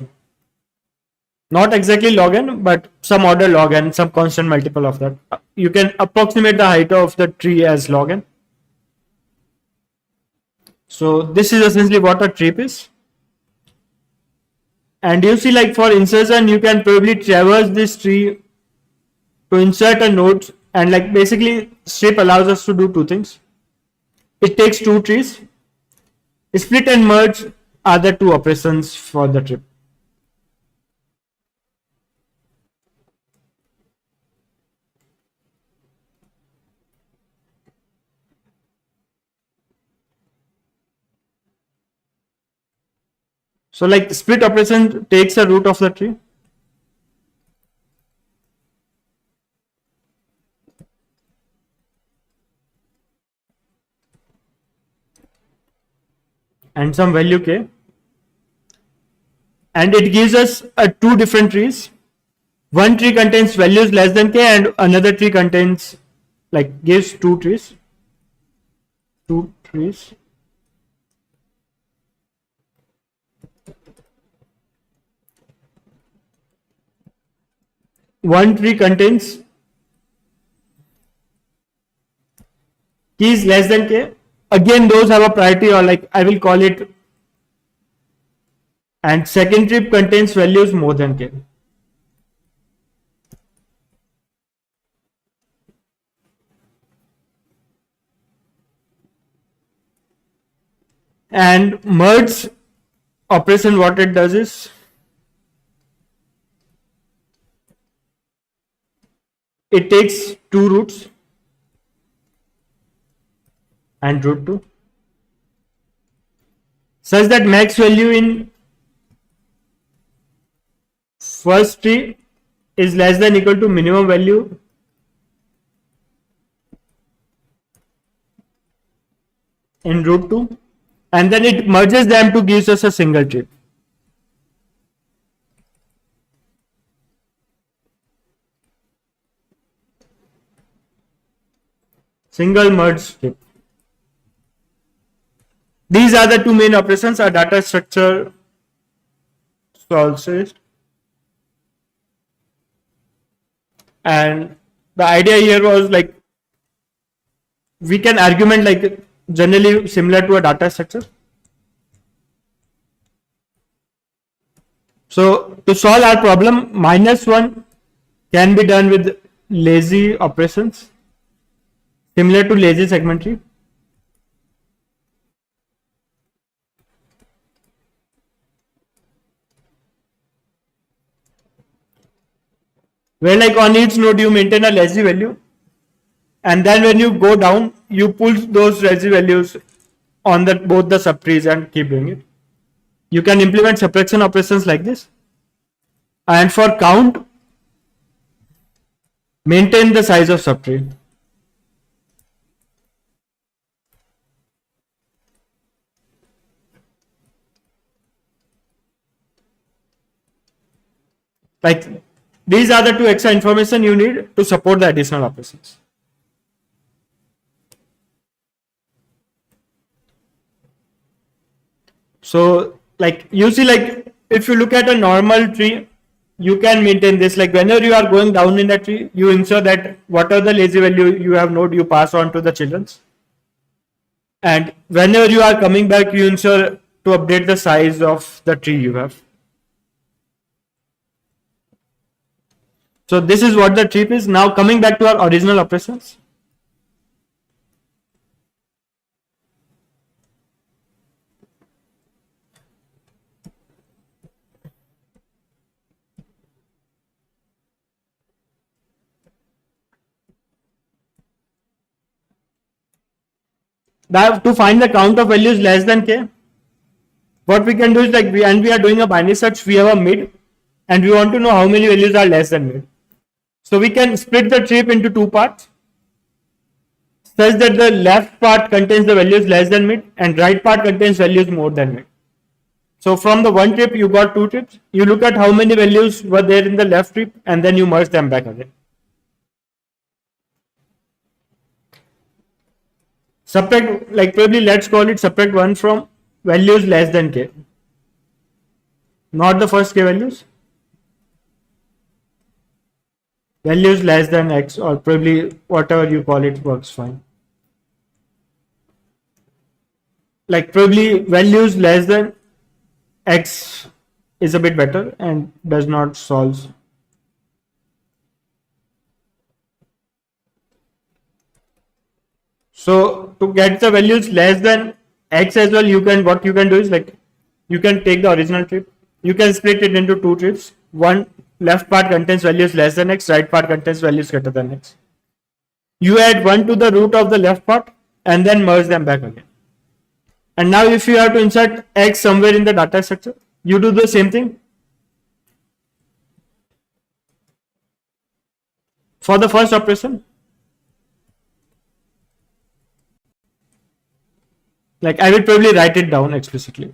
not exactly log n, but some order log n, some constant multiple of that. You can approximate the height of the tree as log n. So this is essentially what a tree is. And you see, like, for insertion, you can probably traverse this tree to insert a node, and, like, basically strip allows us to do two things. It takes two trees. Split and merge are the two operations for the tree. So, like, split operation takes a root of the tree, and some value k, and it gives us two different trees. One tree contains values less than k, and another tree contains, like, gives two trees. One tree contains keys less than k. Again, those have a priority, or, like, I will call it, and second tree contains values more than k. And merge operation, what it does is, it takes two roots and root 2, such that max value in first tree is less than equal to minimum value in root 2, and then it merges them to give us a single tree. Single merge strip. These are the two main operations a data structure solves it. And the idea here was, like, we can argument, like, generally similar to a data structure. So to solve our problem, -1 can be done with lazy operations. Similar to lazy segment tree. Where like on each node you maintain a lazy value, and then when you go down, you pull those lazy values on the both the subtrees and keep doing it. You can implement subtraction operations like this. And for count, maintain the size of subtree. Like these are the two extra information you need to support the additional operations. So like you see, like if you look at a normal tree, you can maintain this. Like whenever you are going down in the tree, you ensure that whatever the lazy value you have node, you pass on to the children's. And whenever you are coming back, you ensure to update the size of the tree you have. So this is what the tree is. Now coming back to our original operations. Now to find the count of values less than k, what we can do is like we are doing a binary search, we have a mid and we want to know how many values are less than mid. So we can split the tree into two parts such that the left part contains the values less than mid and right part contains values more than mid. So from the one trip you got two trips, you look at how many values were there in the left trip and then you merge them back again. Subtract, like probably let's call it subtract 1 from values less than k, not the first k values, values less than x, or probably whatever you call it works fine. Like probably values less than x is a bit better and does not solve. So to get the values less than x as well, what you can do is like you can take the original trip, you can split it into two trips. One left part contains values less than x, right part contains values greater than x. You add 1 to the root of the left part and then merge them back again. And now if you have to insert x somewhere in the data structure, you do the same thing. For the first operation, like I will probably write it down explicitly.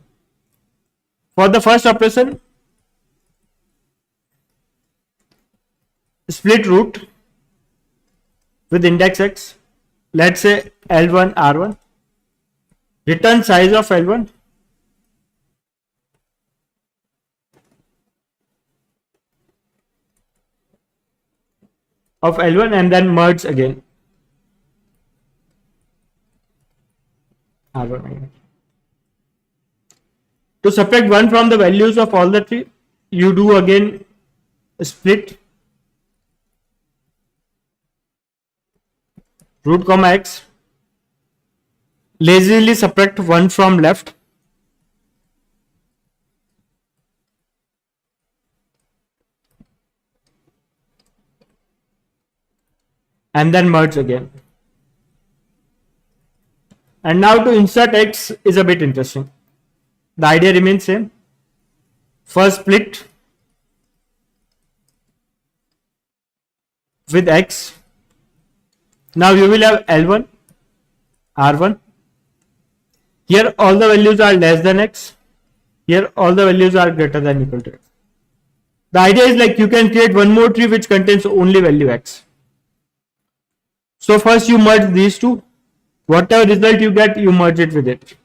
For the first operation, split root with index x, let's say L1 R1, return size of L1, and then merge again R1 again. To subtract 1 from the values of all the three, you do again split root comma x, lazily subtract 1 from left, and then merge again. And now to insert x is a bit interesting. The idea remains same. First split with x. Now you will have L1 R1. Here all the values are less than x. Here all the values are greater than equal to x. The idea is like you can create one more tree which contains only value x. So first you merge these two. Whatever result you get, you merge it with it.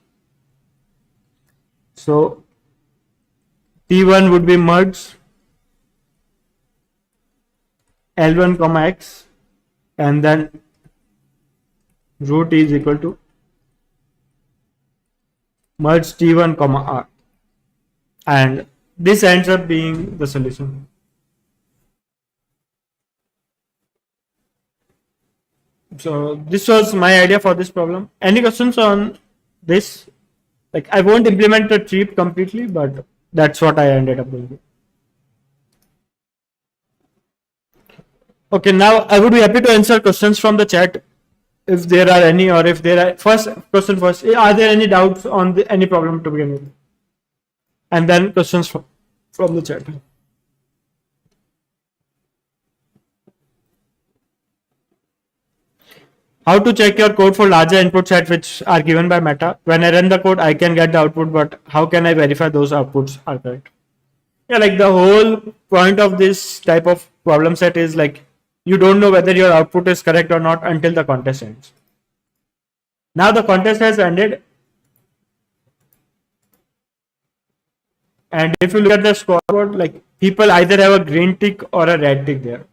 So T1 would be merge L1 comma x, and then root is equal to merge T1 comma R, and this ends up being the solution. So this was my idea for this problem. Any questions on this? Like I won't implement the tree completely, but that's what I ended up doing. Okay, now I would be happy to answer questions from the chat if there are any, or if there are first question first. Are there any doubts on any problem to begin with? And then questions from the chat. How to check your code for larger input set which are given by Meta? When I run the code, I can get the output, but how can I verify those outputs are correct? Yeah, like the whole point of this type of problem set is like you don't know whether your output is correct or not until the contest ends. Now the contest has ended, and if you look at the scoreboard, like people either have a green tick or a red tick there.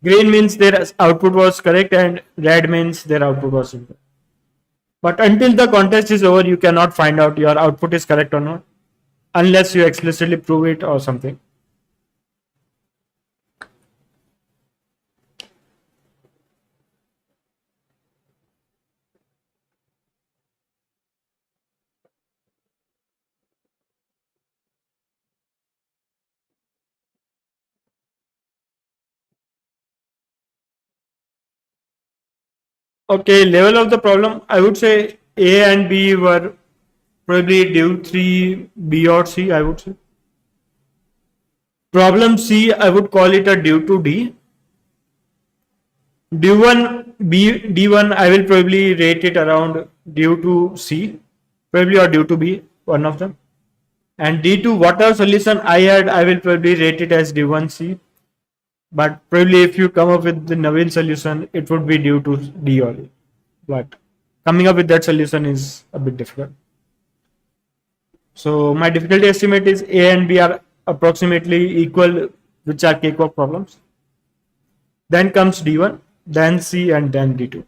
Green means their output was correct, and red means their output was incorrect. But until the contest is over, you cannot find out your output is correct or not unless you explicitly prove it or something. Okay, level of the problem, I would say A and B were probably div 3, B or C, I would say. Problem C, I would call it a div 2 D. Div 1, B, D1, I will probably rate it around div 2 C, probably, or div 2 B, one of them. And D2, whatever solution I had, I will probably rate it as div 1 C. But probably if you come up with the Navin solution, it would be div 2 D only. But coming up with that solution is a bit difficult. So my difficulty estimate is A and B are approximately equal, which are cakewalk problems. Then comes D1, then C, and then D2.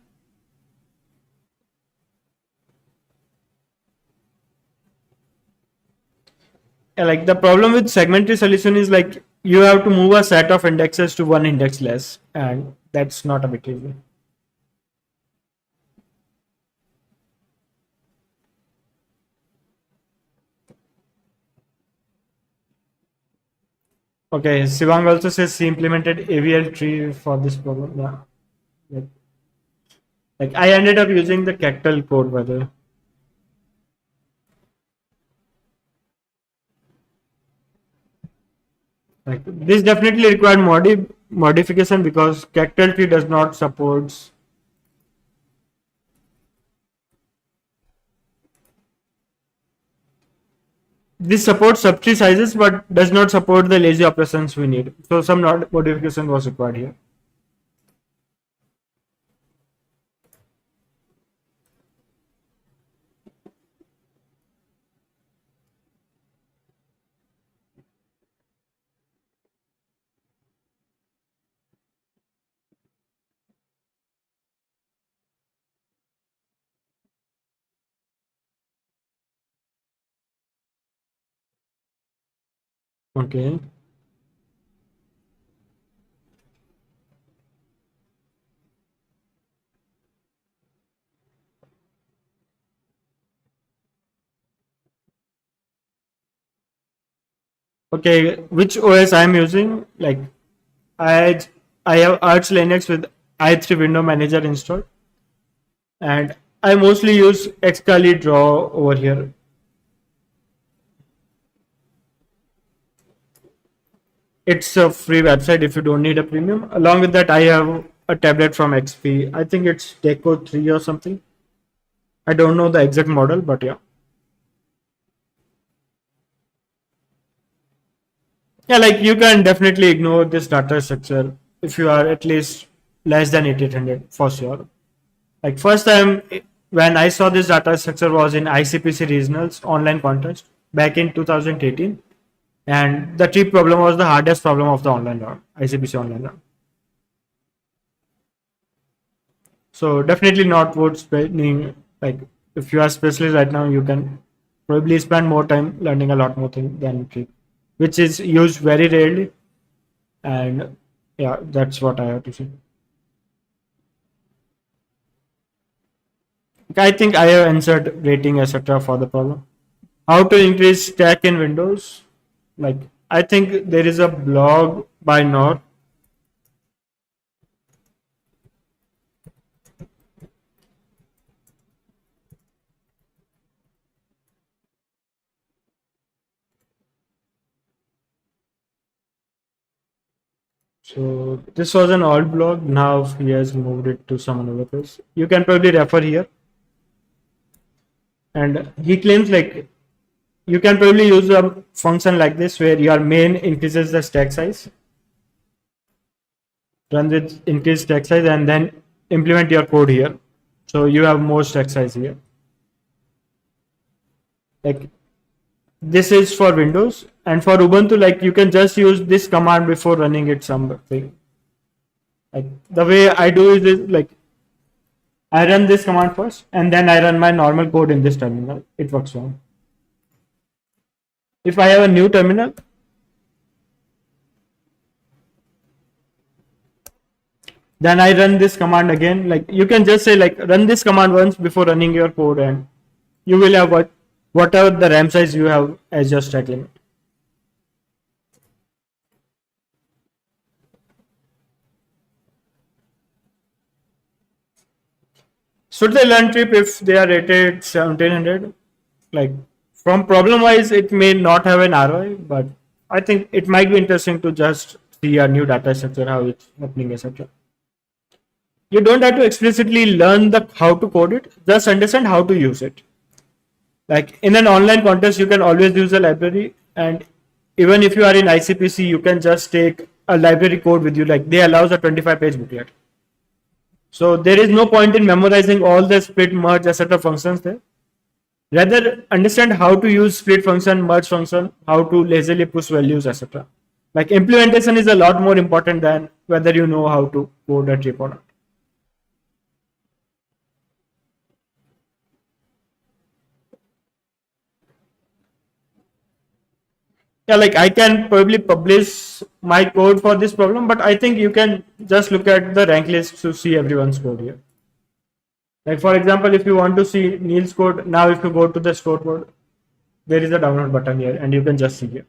Like the problem with segmented solution is like you have to move a set of indexes to one index less, and that's not a bit easy. Okay, Sivang also says he implemented AVL tree for this problem. Yeah. Like I ended up using the Cactal code, by the way. Like this definitely required modification because Cactal tree does not support. This supports subtree sizes but does not support the lazy operations we need. So some modification was required here. Okay. Okay, which OS I'm using? Like I I have Arch Linux with i3 window manager installed, and I mostly use Xcali Draw over here. It's a free website if you don't need a premium. Along with that, I have a tablet from XP. I think it's Deco 3 or something. I don't know the exact model, but yeah. Yeah, like you can definitely ignore this data structure if you are at least less than 8800 for sure. Like first time when I saw this data structure was in ICPC regionals online contest back in 2018, and the tree problem was the hardest problem of the online round, ICPC online round. So definitely not worth spending. Like if you are specialist right now, you can probably spend more time learning a lot more thing than tree, which is used very rarely. And yeah, that's what I have to say. I think I have answered rating etc. for the problem. How to increase stack in Windows? Like I think there is a blog by Nor. So this was an old blog. Now he has moved it to some other place. You can probably refer here. And he claims like you can probably use a function like this where your main increases the stack size, run with increased stack size, and then implement your code here. So you have more stack size here. Like this is for Windows, and for Ubuntu, like you can just use this command before running it something. Like the way I do is like I run this command first, and then I run my normal code in this terminal. It works fine. If I have a new terminal, then I run this command again. Like you can just say like run this command once before running your code, and you will have whatever the RAM size you have as your stack limit. Should they learn trip if they are rated 1700? Like from problem wise, it may not have an ROI, but I think it might be interesting to just see a new data structure, how it's happening, etc. You don't have to explicitly learn the how to code it, just understand how to use it. Like in an online contest, you can always use a library, and even if you are in ICPC, you can just take a library code with you. Like they allows a 25-page booklet. So there is no point in memorizing all the split, merge, etc. functions there. Rather, understand how to use split function, merge function, how to lazily push values, etc. Like implementation is a lot more important than whether you know how to code a trip or not. Yeah, like I can probably publish my code for this problem, but I think you can just look at the rank list to see everyone's code here. Like for example, if you want to see Neil's code, now if you go to the store code, there is a download button here and you can just see here.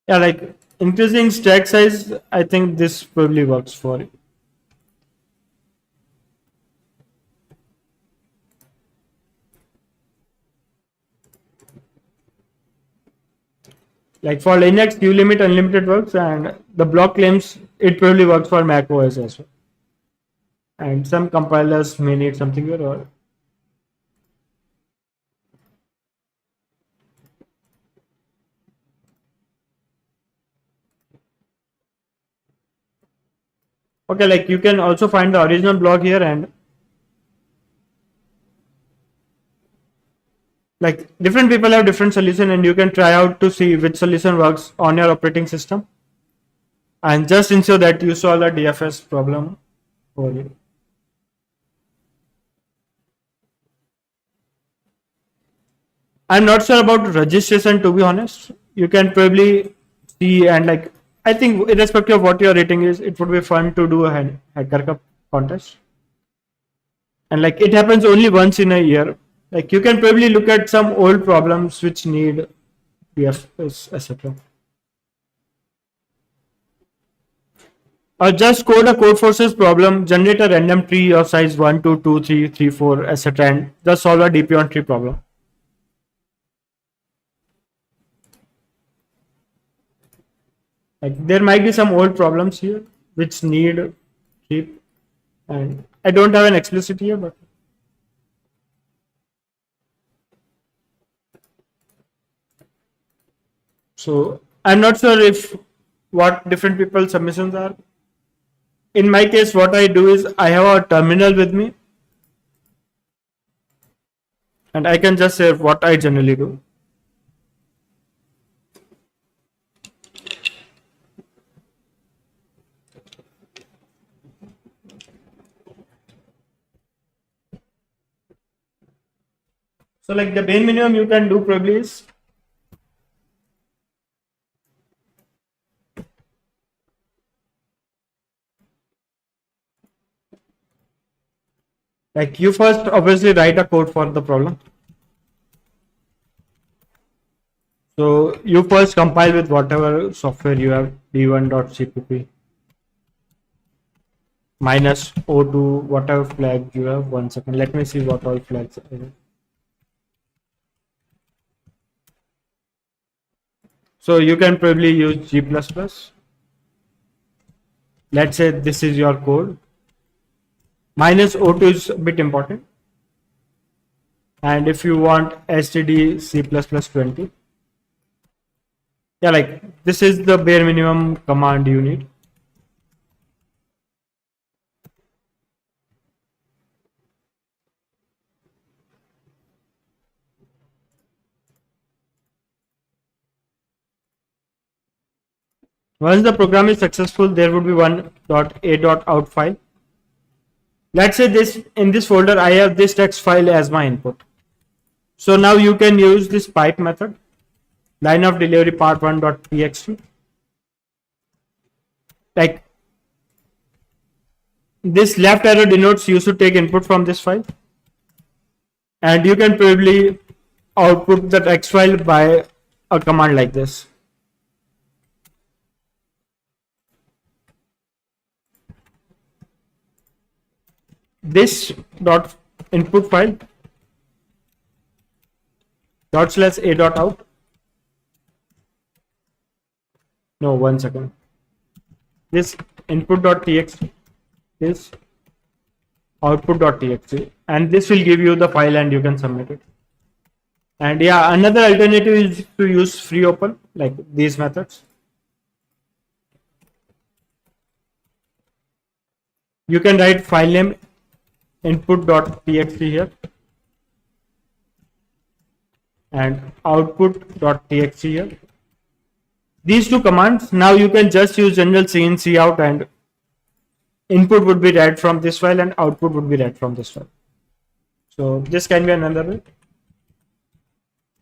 Yeah, like increasing stack size, I think this probably works for it. Like for Linux, you limit unlimited works, and the block claims it probably works for Mac OS as well. And some compilers may need something here or okay, like you can also find the original blog here, and like different people have different solution, and you can try out to see which solution works on your operating system, and just ensure that you solve the DFS problem for you. I'm not sure about registration, to be honest. You can probably see, and like I think irrespective of what your rating is, it would be fun to do a hacker cup contest, and like it happens only once in a year. Like you can probably look at some old problems which need DFS, etc. Or just code a code forces problem, generate a random tree of size 1, 2, 2, 3, 3, 4, etc. and just solve a DP on tree problem. Like there might be some old problems here which need tree, and I don't have an explicit here, but so I'm not sure if what different people's submissions are. In my case, what I do is I have a terminal with me, and I can just say what I generally do. So like the bare minimum you can do probably is like you first obviously write a code for the problem. So you first compile with whatever software you have, d1.cpp minus o2 whatever flag you have. 1 second, let me see what all flags are. So you can probably use G++. Let's say this is your code. Minus O2 is a bit important. And if you want std C++20, yeah, like this is the bare minimum command you need. Once the program is successful, there would be one.a.out file. Let's say this in this folder I have this text file as my input. So now you can use this pipe method, line of delivery part1.txt. Like this left arrow denotes you should take input from this file, and you can probably output the text file by a command like this. This dot input file dot slash a dot out. No, 1 second. This input.txt is output.txt, and this will give you the file and you can submit it. And yeah, another alternative is to use free open, like these methods. You can write file name input.txt here and output.txt here. These two commands, now you can just use general C in, C out, and input would be read from this file and output would be read from this file. So this can be another way.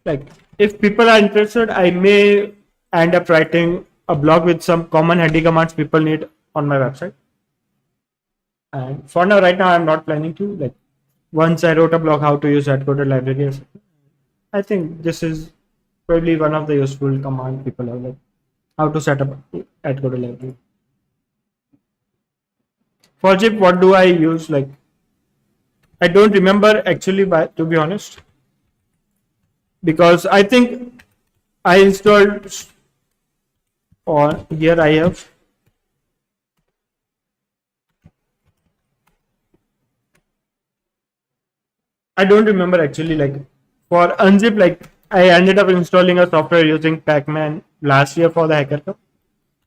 Like if people are interested, I may end up writing a blog with some common handy commands people need on my website. And for now, right now, I'm not planning to. Like once I wrote a blog how to use headcoded library, I think this is probably one of the useful command people have, like how to set up headcoded library. For zip, what do I use? Like I don't remember actually, but to be honest, because I think I installed on here I have I don't remember actually, like for unzip, like I ended up installing a software using Pacman last year for the hacker cup.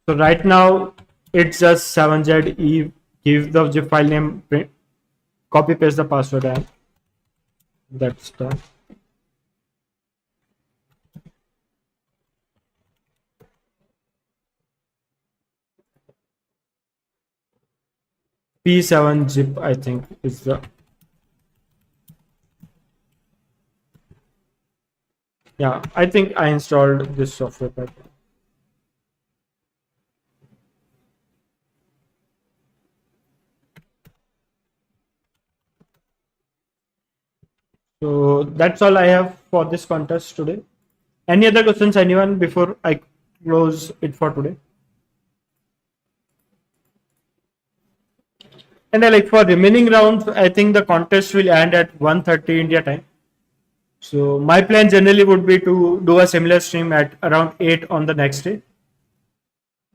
So right now it's just 7ze, give the zip file name, print, copy paste the password, and that's done. P7 zip I think is the, yeah, I think I installed this software pack. So that's all I have for this contest today. Any other questions, anyone, before I close it for today? And like for remaining rounds, I think the contest will end at 1:30 India time. So my plan generally would be to do a similar stream at around 8 on the next day.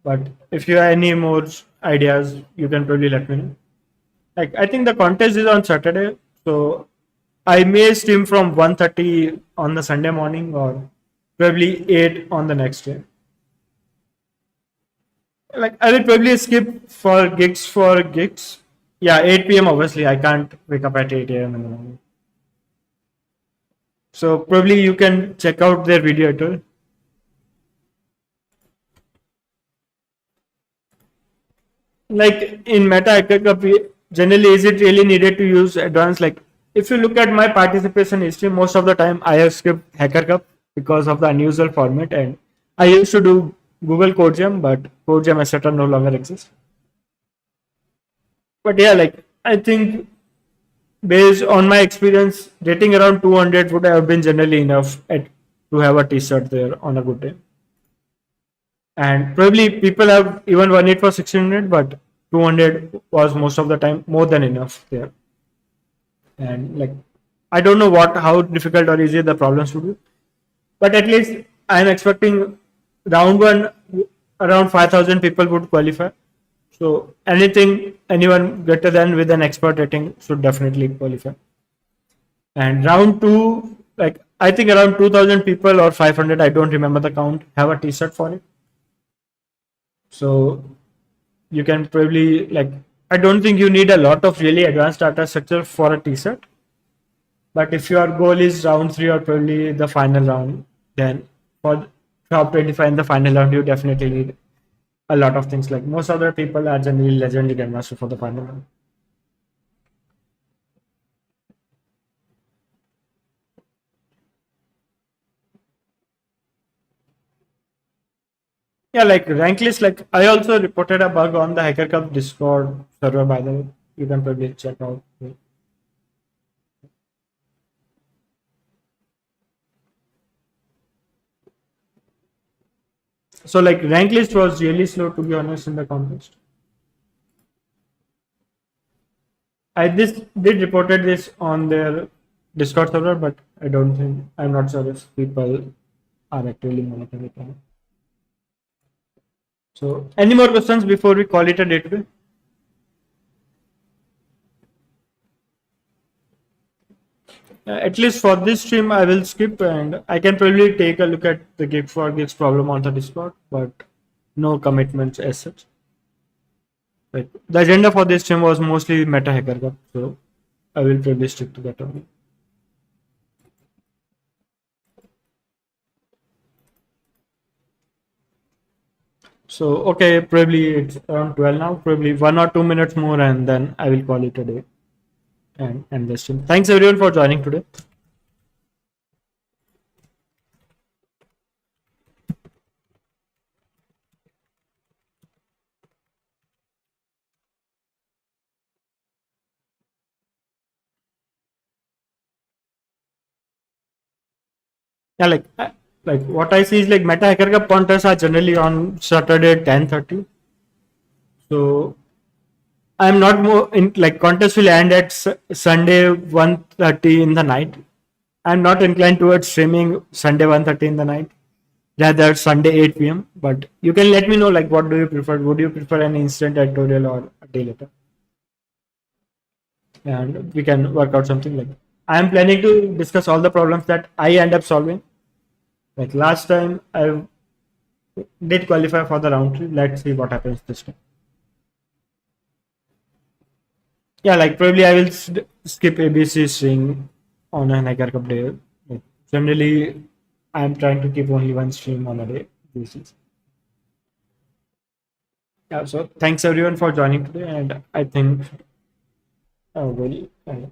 But if you have any more ideas, you can probably let me know. Like I think the contest is on Saturday, so I may stream from 1:30 on the Sunday morning or probably 8 on the next day. Like I will probably skip for gigs. Yeah, 8 p.m. obviously I can't wake up at 8 a.m. in the morning. So probably you can check out their video tool. Like in Meta Hacker Cup, generally is it really needed to use advanced, like if you look at my participation history, most of the time I have skipped Hacker Cup because of the unusual format, and I used to do Google Code Jam, but Code Jam etc. no longer exists. But yeah, like I think based on my experience, rating around 200 would have been generally enough to have a T-shirt there on a good day. And probably people have even won it for 1600, but 200 was most of the time more than enough there. And like I don't know what how difficult or easy the problems would be, but at least I'm expecting round one around 5,000 people would qualify. So anyone greater than with an expert rating should definitely qualify. And round two, like I think around 2,000 people or 500, I don't remember the count, have a T-shirt for it. So you can probably like I don't think you need a lot of really advanced data structure for a T-shirt. But if your goal is round three or probably the final round, then for top 25 in the final round, you definitely need a lot of things. Like most other people are generally legendary grandmaster for the final round. Yeah, like rank list, like I also reported a bug on the Hacker Cup Discord server, by the way. You can probably check out. So like rank list was really slow to be honest in the contest. I this did reported this on their Discord server, but I'm not sure if people are actively monitoring it. So any more questions before we call it a day today? At least for this stream, I will skip and I can probably take a look at the gig for gigs problem on the Discord, but no commitments as such. Like the agenda for this stream was mostly Meta Hacker Cup, so I will probably stick to that only. So okay, probably it's around 12 now. Probably 1 or 2 minutes more, and then I will call it a day and end the stream. Thanks everyone for joining today. Yeah, like what I see is like Meta Hacker Cup contests are generally on Saturday 10:30. So I'm not more in like contest will end at Sunday 1:30 in the night. I'm not inclined towards streaming Sunday 1:30 in the night, rather Sunday 8 p.m. But you can let me know like what do you prefer? Would you prefer an instant editorial or a day later? And we can work out something like. I'm planning to discuss all the problems that I end up solving. Like last time, I did qualify for the round three. Let's see what happens this time. Yeah, like probably I will skip ABC string on an Hacker Cup day. Like, generally, I'm trying to keep only one stream on a day basis. Yeah, so thanks everyone for joining today, and I think well,